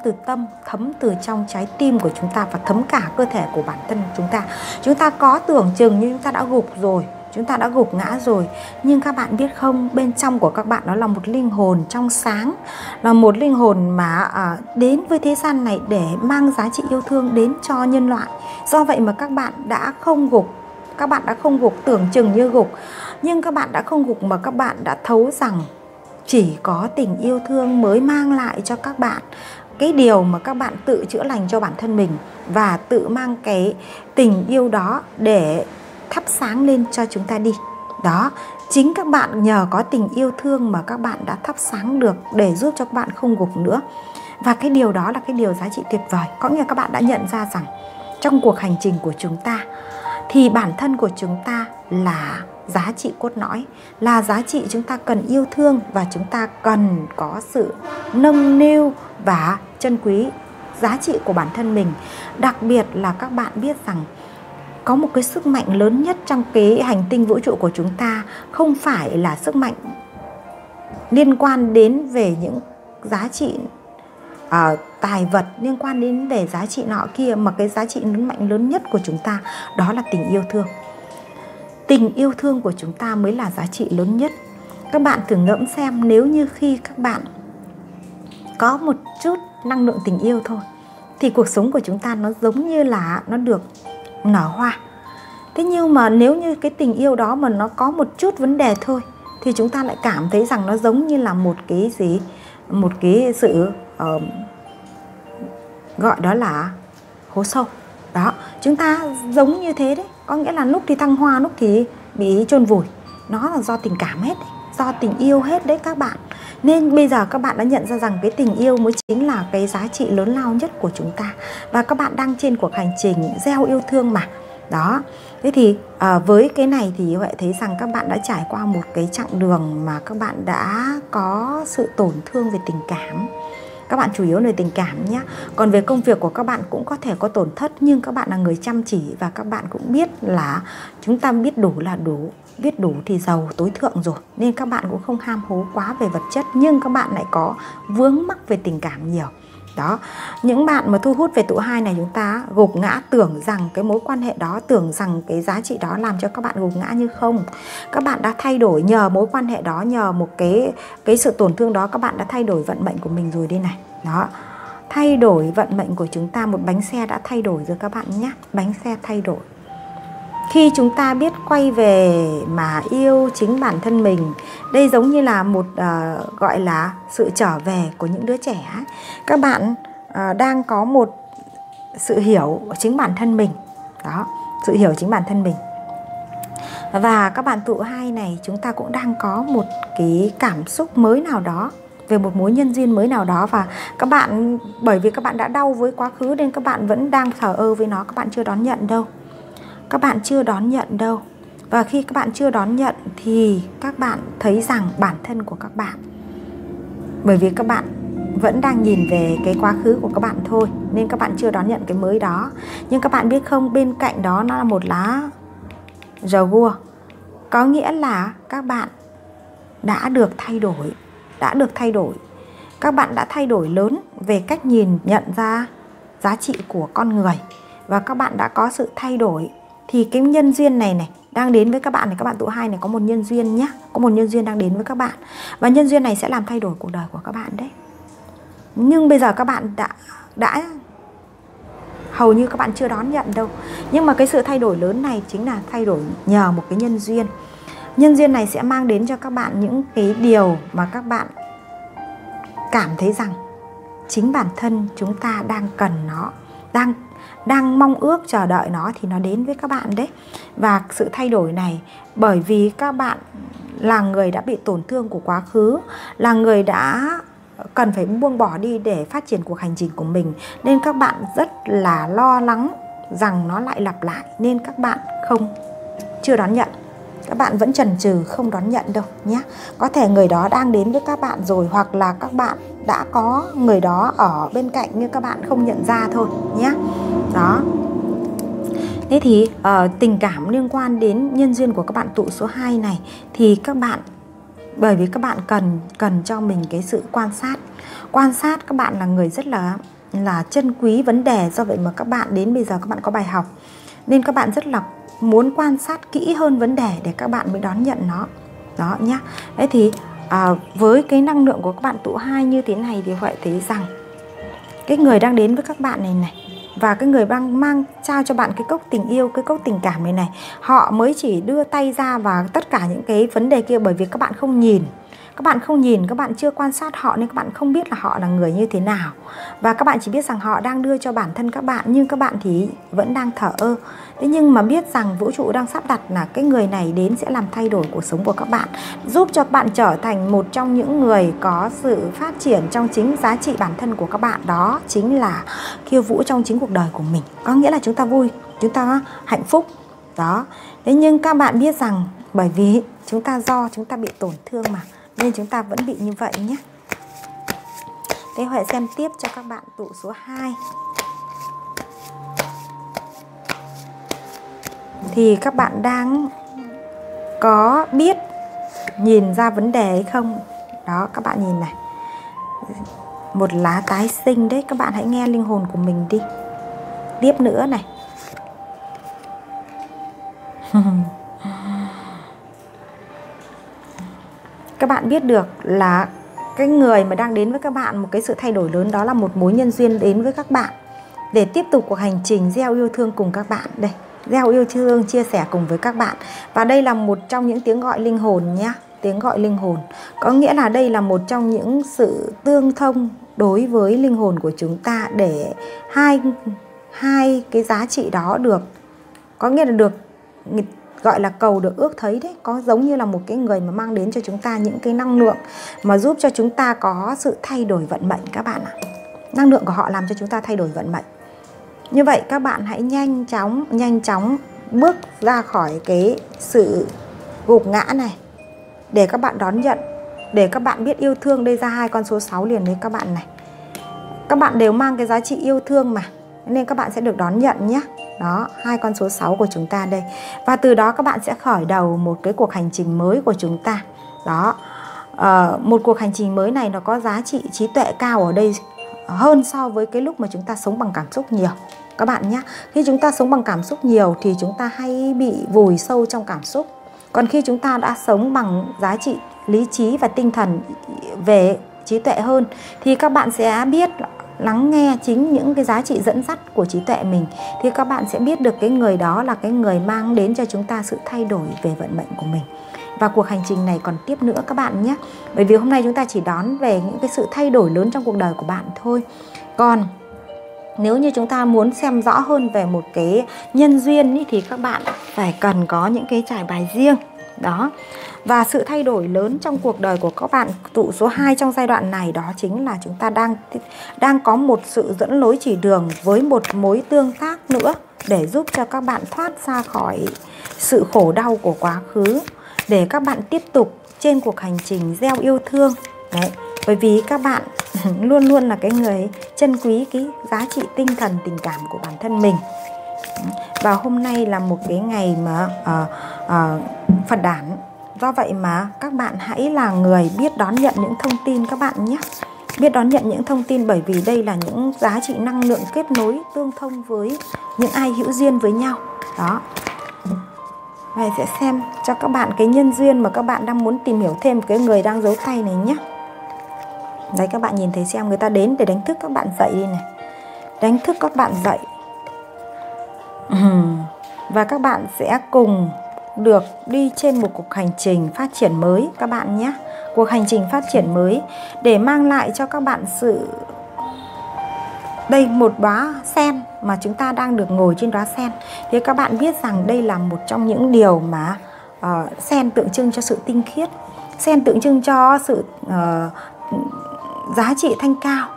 từ tâm, thấm từ trong trái tim của chúng ta, và thấm cả cơ thể của bản thân chúng ta. Chúng ta có tưởng chừng như chúng ta đã gục rồi, chúng ta đã gục ngã rồi, nhưng các bạn biết không, bên trong của các bạn đó là một linh hồn trong sáng, là một linh hồn mà đến với thế gian này để mang giá trị yêu thương đến cho nhân loại. Do vậy mà các bạn đã không gục. Các bạn đã không gục, tưởng chừng như gục, nhưng các bạn đã không gục mà các bạn đã thấu rằng chỉ có tình yêu thương mới mang lại cho các bạn cái điều mà các bạn tự chữa lành cho bản thân mình, và tự mang cái tình yêu đó để thắp sáng lên cho chúng ta đi. Đó, chính các bạn nhờ có tình yêu thương mà các bạn đã thắp sáng được để giúp cho các bạn không gục nữa. Và cái điều đó là cái điều giá trị tuyệt vời. Có nghĩa là các bạn đã nhận ra rằng trong cuộc hành trình của chúng ta thì bản thân của chúng ta là giá trị cốt lõi, là giá trị chúng ta cần yêu thương, và chúng ta cần có sự nâng niu và trân quý giá trị của bản thân mình. Đặc biệt là các bạn biết rằng có một cái sức mạnh lớn nhất trong cái hành tinh vũ trụ của chúng ta, không phải là sức mạnh liên quan đến về những giá trị tài vật, liên quan đến về giá trị nọ kia, mà cái giá trị mạnh lớn nhất của chúng ta đó là tình yêu thương. Tình yêu thương của chúng ta mới là giá trị lớn nhất. Các bạn thử ngẫm xem, nếu như khi các bạn có một chút năng lượng tình yêu thôi, thì cuộc sống của chúng ta nó giống như là nó được nở hoa. Thế nhưng mà nếu như cái tình yêu đó mà nó có một chút vấn đề thôi, thì chúng ta lại cảm thấy rằng nó giống như là một cái gì, một cái sự gọi đó là hố sâu. Đó, chúng ta giống như thế đấy. Có nghĩa là lúc thì thăng hoa, lúc thì bị chôn vùi. Nó là do tình cảm hết đấy, do tình yêu hết đấy các bạn. Nên bây giờ các bạn đã nhận ra rằng cái tình yêu mới chính là cái giá trị lớn lao nhất của chúng ta. Và các bạn đang trên cuộc hành trình gieo yêu thương mà. Đó, thế thì với cái này thì Huệ thấy rằng các bạn đã trải qua một cái chặng đường mà các bạn đã có sự tổn thương về tình cảm. Các bạn chủ yếu về tình cảm nhé. Còn về công việc của các bạn cũng có thể có tổn thất, nhưng các bạn là người chăm chỉ, và các bạn cũng biết là chúng ta biết đủ là đủ, biết đủ thì giàu tối thượng rồi. Nên các bạn cũng không ham hố quá về vật chất, nhưng các bạn lại có vướng mắc về tình cảm nhiều. Đó, những bạn mà thu hút về tụ hai này, chúng ta gục ngã tưởng rằng cái mối quan hệ đó, tưởng rằng cái giá trị đó làm cho các bạn gục ngã, như không. Các bạn đã thay đổi nhờ mối quan hệ đó, nhờ một cái sự tổn thương đó, các bạn đã thay đổi vận mệnh của mình rồi đây này. Đó, thay đổi vận mệnh của chúng ta, một bánh xe đã thay đổi rồi các bạn nhé. Bánh xe thay đổi. Khi chúng ta biết quay về mà yêu chính bản thân mình, đây giống như là một gọi là sự trở về của những đứa trẻ. Các bạn đang có một sự hiểu chính bản thân mình. Đó, sự hiểu chính bản thân mình. Và các bạn tụ hai này, chúng ta cũng đang có một cái cảm xúc mới nào đó, về một mối nhân duyên mới nào đó. Và các bạn, bởi vì các bạn đã đau với quá khứ nên các bạn vẫn đang thờ ơ với nó, các bạn chưa đón nhận đâu. Các bạn chưa đón nhận đâu. Và khi các bạn chưa đón nhận thì các bạn thấy rằng bản thân của các bạn, bởi vì các bạn vẫn đang nhìn về cái quá khứ của các bạn thôi, nên các bạn chưa đón nhận cái mới đó. Nhưng các bạn biết không, bên cạnh đó nó là một lá jaguar. có nghĩa là các bạn đã được thay đổi. Các bạn đã thay đổi lớn về cách nhìn nhận ra giá trị của con người, và các bạn đã có sự thay đổi. Thì cái nhân duyên này đang đến với các bạn này, các bạn tụ 2 này có một nhân duyên nhé, có một nhân duyên đang đến với các bạn, và nhân duyên này sẽ làm thay đổi cuộc đời của các bạn đấy. Nhưng bây giờ các bạn đã hầu như các bạn chưa đón nhận đâu. Nhưng mà cái sự thay đổi lớn này chính là thay đổi nhờ một cái nhân duyên. Nhân duyên này sẽ mang đến cho các bạn những cái điều mà các bạn cảm thấy rằng chính bản thân chúng ta đang cần nó, đang mong ước chờ đợi nó thì nó đến với các bạn đấy. Và sự thay đổi này bởi vì các bạn là người đã bị tổn thương của quá khứ, là người đã cần phải buông bỏ đi để phát triển cuộc hành trình của mình, nên các bạn rất là lo lắng rằng nó lại lặp lại, nên các bạn chưa đón nhận. Các bạn vẫn chần chừ không đón nhận đâu nhé. Có thể người đó đang đến với các bạn rồi, hoặc là các bạn đã có người đó ở bên cạnh nhưng các bạn không nhận ra thôi nhé. Đó. Thế thì tình cảm liên quan đến nhân duyên của các bạn tụ số 2 này thì các bạn, bởi vì các bạn cần cho mình cái sự quan sát. Các bạn là người rất là trân quý vấn đề, do vậy mà các bạn đến bây giờ các bạn có bài học, nên các bạn rất là muốn quan sát kỹ hơn vấn đề để các bạn mới đón nhận nó. Đó nhá. Thế thì với cái năng lượng của các bạn tụ 2 như thế này thì Huệ thấy rằng cái người đang đến với các bạn này và cái người đang mang trao cho bạn cái cốc tình yêu, cái cốc tình cảm này, họ mới chỉ đưa tay ra và tất cả những cái vấn đề kia, bởi vì các bạn không nhìn. Các bạn chưa quan sát họ nên các bạn không biết là họ là người như thế nào. Và các bạn chỉ biết rằng họ đang đưa cho bản thân các bạn, nhưng các bạn thì vẫn đang thờ ơ. Thế nhưng mà biết rằng vũ trụ đang sắp đặt là cái người này đến sẽ làm thay đổi cuộc sống của các bạn, giúp cho các bạn trở thành một trong những người có sự phát triển trong chính giá trị bản thân của các bạn. Đó chính là khiêu vũ trong chính cuộc đời của mình. Có nghĩa là chúng ta vui, chúng ta hạnh phúc. Đó. Thế nhưng các bạn biết rằng bởi vì chúng ta bị tổn thương mà, nên chúng ta vẫn bị như vậy nhé. Thế Huệ xem tiếp cho các bạn tụ số 2. Thì các bạn đang có biết nhìn ra vấn đề hay không? Đó, các bạn nhìn này. Một lá tái sinh đấy, các bạn hãy nghe linh hồn của mình đi. Tiếp nữa này. Các bạn biết được là cái người mà đang đến với các bạn một cái sự thay đổi lớn, đó là một mối nhân duyên đến với các bạn để tiếp tục cuộc hành trình gieo yêu thương cùng các bạn đây. Gieo yêu thương, chia sẻ cùng với các bạn. Và đây là một trong những tiếng gọi linh hồn nhé. Tiếng gọi linh hồn có nghĩa là đây là một trong những sự tương thông đối với linh hồn của chúng ta, để hai cái giá trị đó được, có nghĩa là được gọi là cầu được ước thấy đấy. Có giống như là một cái người mà mang đến cho chúng ta những cái năng lượng mà giúp cho chúng ta có sự thay đổi vận mệnh các bạn ạ. Năng lượng của họ làm cho chúng ta thay đổi vận mệnh. Như vậy các bạn hãy nhanh chóng bước ra khỏi cái sự gục ngã này để các bạn đón nhận, để các bạn biết yêu thương. Đây ra 2 con số 6 liền với các bạn này. Các bạn đều mang cái giá trị yêu thương mà, nên các bạn sẽ được đón nhận nhé. Đó, 2 con số 6 của chúng ta đây. Và từ đó các bạn sẽ khởi đầu một cái cuộc hành trình mới của chúng ta. Đó, một cuộc hành trình mới này nó có giá trị trí tuệ cao ở đây hơn so với cái lúc mà chúng ta sống bằng cảm xúc nhiều. Các bạn nhé, khi chúng ta sống bằng cảm xúc nhiều thì chúng ta hay bị vùi sâu trong cảm xúc. Còn khi chúng ta đã sống bằng giá trị lý trí và tinh thần về trí tuệ hơn thì các bạn sẽ biết lắng nghe chính những cái giá trị dẫn dắt của trí tuệ mình, thì các bạn sẽ biết được cái người đó là cái người mang đến cho chúng ta sự thay đổi về vận mệnh của mình. Và cuộc hành trình này còn tiếp nữa các bạn nhé. Bởi vì hôm nay chúng ta chỉ đón về những cái sự thay đổi lớn trong cuộc đời của bạn thôi. Còn nếu như chúng ta muốn xem rõ hơn về một cái nhân duyên ý, thì các bạn phải cần có những cái trải bài riêng. Đó. Và sự thay đổi lớn trong cuộc đời của các bạn tụ số 2 trong giai đoạn này, đó chính là chúng ta đang có một sự dẫn lối chỉ đường với một mối tương tác nữa để giúp cho các bạn thoát ra khỏi sự khổ đau của quá khứ, để các bạn tiếp tục trên cuộc hành trình gieo yêu thương. Đấy. Bởi vì các bạn luôn luôn là cái người trân quý cái giá trị tinh thần, tình cảm của bản thân mình. Và hôm nay là một cái ngày mà Phật đản. Do vậy mà các bạn hãy là người biết đón nhận những thông tin các bạn nhé. Biết đón nhận những thông tin, bởi vì đây là những giá trị năng lượng kết nối tương thông với những ai hữu duyên với nhau. Đó. Vậy sẽ xem cho các bạn cái nhân duyên mà các bạn đang muốn tìm hiểu thêm cái người đang giấu tay này nhé. Đấy, các bạn nhìn thấy xem, người ta đến để đánh thức các bạn dậy đi này. Đánh thức các bạn dậy. Và các bạn sẽ cùng được đi trên một cuộc hành trình phát triển mới các bạn nhé. Cuộc hành trình phát triển mới để mang lại cho các bạn sự... Đây, một đóa sen mà chúng ta đang được ngồi trên đóa sen. Thì các bạn biết rằng đây là một trong những điều mà sen tượng trưng cho sự tinh khiết. Sen tượng trưng cho sự giá trị thanh cao.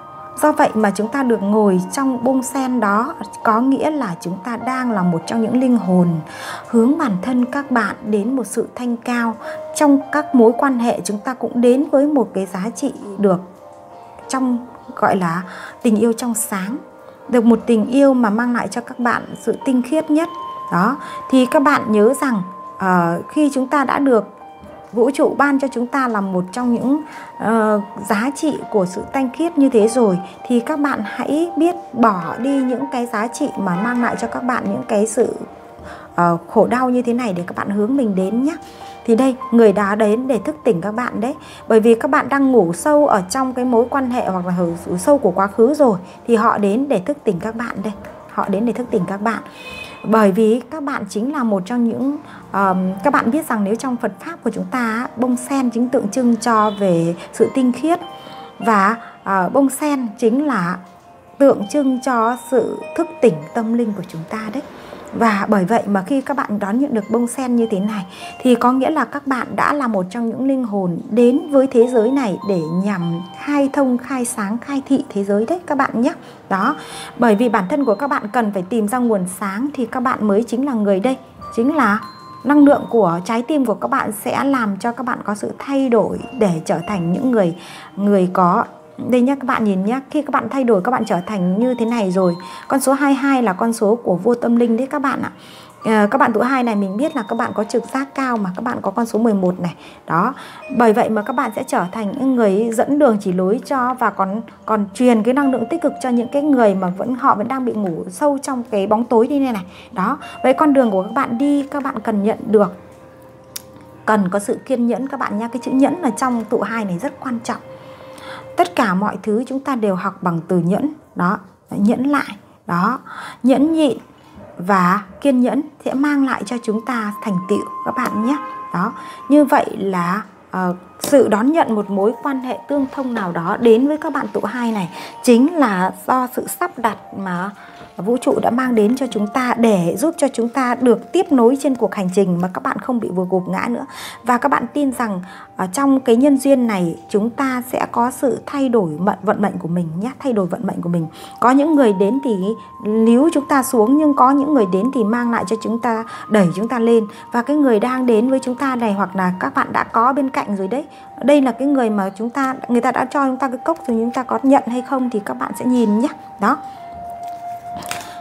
Do vậy mà chúng ta được ngồi trong bông sen đó, có nghĩa là chúng ta đang là một trong những linh hồn hướng bản thân các bạn đến một sự thanh cao. Trong các mối quan hệ chúng ta cũng đến với một cái giá trị được trong gọi là tình yêu trong sáng. Được một tình yêu mà mang lại cho các bạn sự tinh khiết nhất. Đó, thì các bạn nhớ rằng khi chúng ta đã được vũ trụ ban cho chúng ta là một trong những giá trị của sự thanh khiết như thế rồi, thì các bạn hãy biết bỏ đi những cái giá trị mà mang lại cho các bạn những cái sự khổ đau như thế này để các bạn hướng mình đến nhé. Thì đây, người đã đến để thức tỉnh các bạn đấy. Bởi vì các bạn đang ngủ sâu ở trong cái mối quan hệ hoặc là ngủ sâu của quá khứ rồi, thì họ đến để thức tỉnh các bạn đây. Họ đến để thức tỉnh các bạn. Bởi vì các bạn chính là một trong những... các bạn biết rằng nếu trong Phật Pháp của chúng ta, bông sen chính tượng trưng cho về sự tinh khiết. Và bông sen chính là tượng trưng cho sự thức tỉnh tâm linh của chúng ta đấy. Và bởi vậy mà khi các bạn đón nhận được bông sen như thế này, thì có nghĩa là các bạn đã là một trong những linh hồn đến với thế giới này để nhằm khai thông, khai sáng, khai thị thế giới đấy các bạn nhé. Đó, bởi vì bản thân của các bạn cần phải tìm ra nguồn sáng, thì các bạn mới chính là người đây. Chính là năng lượng của trái tim của các bạn sẽ làm cho các bạn có sự thay đổi để trở thành những người có... Đây nhé, các bạn nhìn nhé, khi các bạn thay đổi, các bạn trở thành như thế này rồi. Con số 22 là con số của vô tâm linh đấy các bạn ạ. Các bạn tuổi 2 này mình biết là các bạn có trực giác cao, mà các bạn có con số 11 này. Đó, bởi vậy mà các bạn sẽ trở thành những người dẫn đường chỉ lối cho, và còn truyền cái năng lượng tích cực cho những cái người mà họ vẫn đang bị ngủ sâu trong cái bóng tối đi này này. Đó, vậy con đường của các bạn đi, các bạn cần nhận được, cần có sự kiên nhẫn các bạn nha. Cái chữ nhẫn ở trong tụ 2 này rất quan trọng. Tất cả mọi thứ chúng ta đều học bằng từ nhẫn. Đó, nhẫn lại. Đó, nhẫn nhịn và kiên nhẫn sẽ mang lại cho chúng ta thành tựu các bạn nhé. Đó, như vậy là sự đón nhận một mối quan hệ tương thông nào đó đến với các bạn tụ 2 này chính là do sự sắp đặt mà vũ trụ đã mang đến cho chúng ta, để giúp cho chúng ta được tiếp nối trên cuộc hành trình mà các bạn không bị vừa gục ngã nữa. Và các bạn tin rằng trong cái nhân duyên này chúng ta sẽ có sự thay đổi vận mệnh của mình nhé, thay đổi vận mệnh của mình. Có những người đến thì níu chúng ta xuống, nhưng có những người đến thì mang lại cho chúng ta, đẩy chúng ta lên. Và cái người đang đến với chúng ta này, hoặc là các bạn đã có bên cạnh rồi đấy, đây là cái người mà người ta đã cho chúng ta cái cốc rồi, chúng ta có nhận hay không thì các bạn sẽ nhìn nhé. Đó.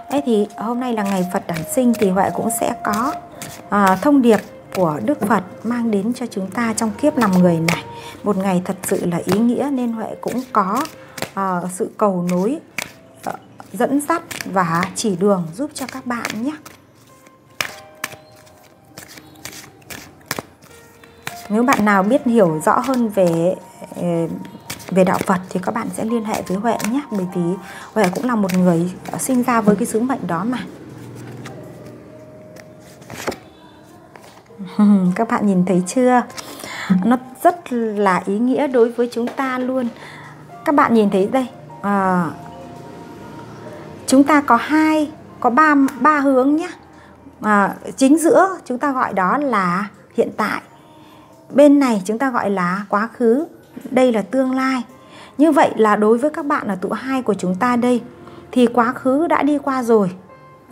Thế thì hôm nay là ngày Phật đản sinh, thì Huệ cũng sẽ có thông điệp của Đức Phật mang đến cho chúng ta trong kiếp làm người này. Một ngày thật sự là ý nghĩa, nên Huệ cũng có sự cầu nối, dẫn dắt và chỉ đường giúp cho các bạn nhé. Nếu bạn nào biết hiểu rõ hơn về đạo Phật thì các bạn sẽ liên hệ với Huệ nhé. Bởi vì Huệ cũng là một người sinh ra với cái sứ mệnh đó mà. Các bạn nhìn thấy chưa? Nó rất là ý nghĩa đối với chúng ta luôn. Các bạn nhìn thấy đây, chúng ta có ba hướng nhé. Chính giữa chúng ta gọi đó là hiện tại. Bên này chúng ta gọi là quá khứ. Đây là tương lai. Như vậy là đối với các bạn ở tụ 2 của chúng ta đây, thì quá khứ đã đi qua rồi.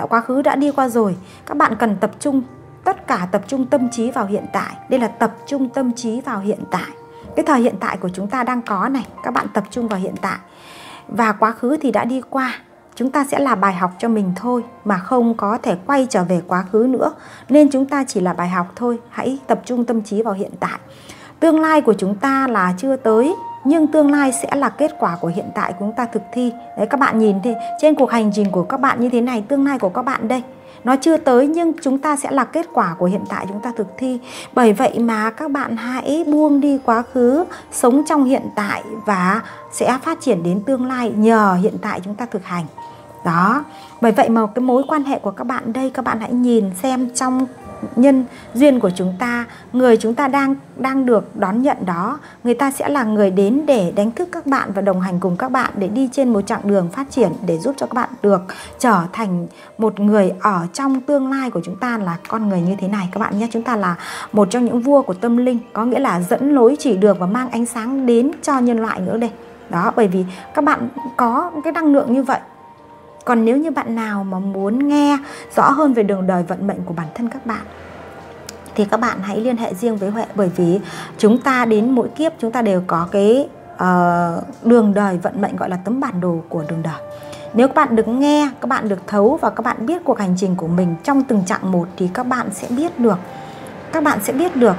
Quá khứ đã đi qua rồi. Các bạn cần tập trung, tất cả tập trung tâm trí vào hiện tại. Đây là tập trung tâm trí vào hiện tại. Cái thời hiện tại của chúng ta đang có này, các bạn tập trung vào hiện tại. Và quá khứ thì đã đi qua. chúng ta sẽ là bài học cho mình thôi, mà không có thể quay trở về quá khứ nữa. Nên chúng ta chỉ là bài học thôi. Hãy tập trung tâm trí vào hiện tại. Tương lai của chúng ta là chưa tới, nhưng tương lai sẽ là kết quả của hiện tại của chúng ta thực thi. Đấy, các bạn nhìn thì trên cuộc hành trình của các bạn như thế này, tương lai của các bạn đây, nó chưa tới nhưng chúng ta sẽ là kết quả của hiện tại chúng ta thực thi. Bởi vậy mà các bạn hãy buông đi quá khứ, sống trong hiện tại và sẽ phát triển đến tương lai nhờ hiện tại chúng ta thực hành. Đó, bởi vậy mà cái mối quan hệ của các bạn đây, các bạn hãy nhìn xem trong nhân duyên của chúng ta, người chúng ta đang được đón nhận đó, người ta sẽ là người đến để đánh thức các bạn và đồng hành cùng các bạn để đi trên một chặng đường phát triển, để giúp cho các bạn được trở thành một người ở trong tương lai của chúng ta là con người như thế này các bạn nhé. Chúng ta là một trong những vua của tâm linh, có nghĩa là dẫn lối chỉ đường và mang ánh sáng đến cho nhân loại nữa đây. Đó, bởi vì các bạn có cái năng lượng như vậy. Còn nếu như bạn nào mà muốn nghe rõ hơn về đường đời vận mệnh của bản thân các bạn thì các bạn hãy liên hệ riêng với Huệ. Bởi vì chúng ta đến mỗi kiếp chúng ta đều có cái đường đời vận mệnh, gọi là tấm bản đồ của đường đời. Nếu các bạn được nghe, các bạn được thấu và các bạn biết cuộc hành trình của mình trong từng chặng một thì các bạn sẽ biết được. Các bạn sẽ biết được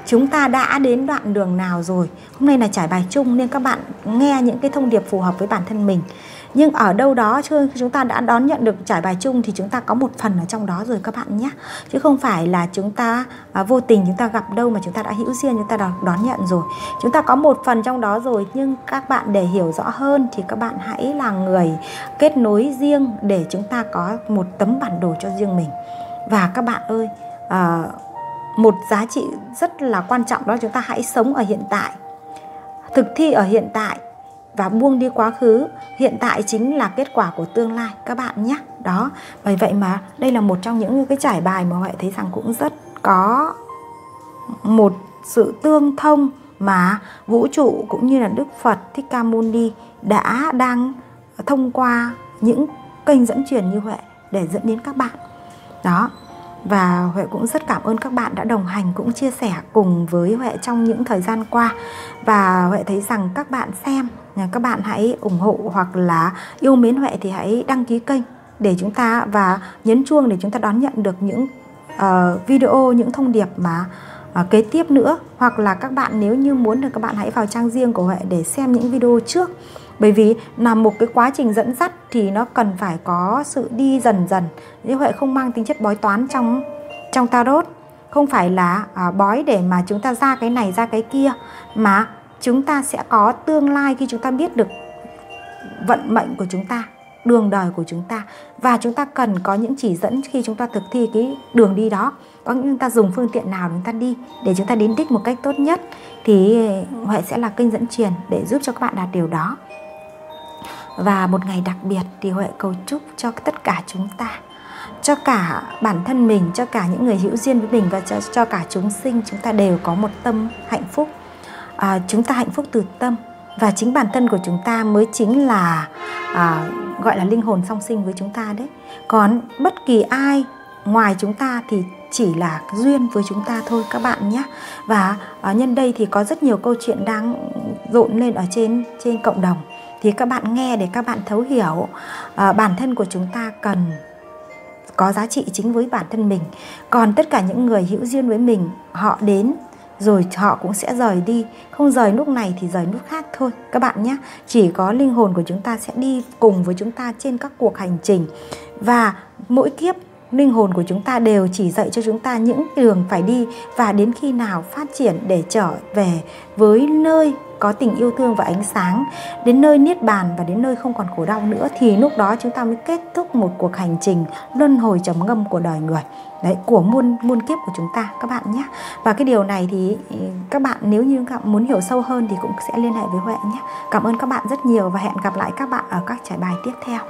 chúng ta đã đến đoạn đường nào rồi. Hôm nay là trải bài chung nên các bạn nghe những cái thông điệp phù hợp với bản thân mình. Nhưng ở đâu đó chúng ta đã đón nhận được trải bài chung thì chúng ta có một phần ở trong đó rồi các bạn nhé. Chứ không phải là chúng ta vô tình chúng ta gặp đâu mà chúng ta đã hữu duyên chúng ta đón nhận rồi. Chúng ta có một phần trong đó rồi, nhưng các bạn để hiểu rõ hơn thì các bạn hãy là người kết nối riêng để chúng ta có một tấm bản đồ cho riêng mình. Và các bạn ơi, một giá trị rất là quan trọng đó chúng ta hãy sống ở hiện tại, thực thi ở hiện tại và buông đi quá khứ. Hiện tại chính là kết quả của tương lai các bạn nhé. Đó, bởi vậy mà đây là một trong những cái trải bài mà Huệ thấy rằng cũng rất có một sự tương thông mà vũ trụ cũng như là Đức Phật Thích Ca Mâu Ni đang thông qua những kênh dẫn truyền như Huệ để dẫn đến các bạn. Đó, và Huệ cũng rất cảm ơn các bạn đã đồng hành cũng chia sẻ cùng với Huệ trong những thời gian qua. Và Huệ thấy rằng các bạn xem, các bạn hãy ủng hộ hoặc là yêu mến Huệ thì hãy đăng ký kênh để chúng ta và nhấn chuông để chúng ta đón nhận được những video, những thông điệp mà kế tiếp nữa. Hoặc là các bạn nếu như muốn thì các bạn hãy vào trang riêng của Huệ để xem những video trước. Bởi vì là một cái quá trình dẫn dắt thì nó cần phải có sự đi dần dần. Như Huệ không mang tính chất bói toán trong tarot. Không phải là bói để mà chúng ta ra cái này ra cái kia, mà chúng ta sẽ có tương lai khi chúng ta biết được vận mệnh của chúng ta, đường đời của chúng ta. Và chúng ta cần có những chỉ dẫn khi chúng ta thực thi cái đường đi đó. Có những chúng ta dùng phương tiện nào để chúng ta đi để chúng ta đến đích một cách tốt nhất. Thì Huệ sẽ là kênh dẫn truyền để giúp cho các bạn đạt điều đó. Và một ngày đặc biệt thì Huệ cầu chúc cho tất cả chúng ta, cho cả bản thân mình, cho cả những người hữu duyên với mình và cho cả chúng sinh, chúng ta đều có một tâm hạnh phúc. Chúng ta hạnh phúc từ tâm. Và chính bản thân của chúng ta mới chính là gọi là linh hồn song sinh với chúng ta đấy. Còn bất kỳ ai ngoài chúng ta thì chỉ là duyên với chúng ta thôi các bạn nhé. Và nhân đây thì có rất nhiều câu chuyện đang rộn lên ở trên cộng đồng. Thì các bạn nghe để các bạn thấu hiểu bản thân của chúng ta cần có giá trị chính với bản thân mình. Còn tất cả những người hữu duyên với mình, họ đến rồi họ cũng sẽ rời đi. Không rời lúc này thì rời lúc khác thôi các bạn nhé. Chỉ có linh hồn của chúng ta sẽ đi cùng với chúng ta trên các cuộc hành trình. Và mỗi kiếp linh hồn của chúng ta đều chỉ dạy cho chúng ta những đường phải đi. Và đến khi nào phát triển để trở về với nơi có tình yêu thương và ánh sáng, đến nơi niết bàn và đến nơi không còn khổ đau nữa, thì lúc đó chúng ta mới kết thúc một cuộc hành trình luân hồi trầm ngâm của đời người. Đấy, của muôn kiếp của chúng ta các bạn nhé. Và cái điều này thì các bạn nếu như các bạn muốn hiểu sâu hơn thì cũng sẽ liên hệ với Huệ nhé. Cảm ơn các bạn rất nhiều và hẹn gặp lại các bạn ở các trải bài tiếp theo.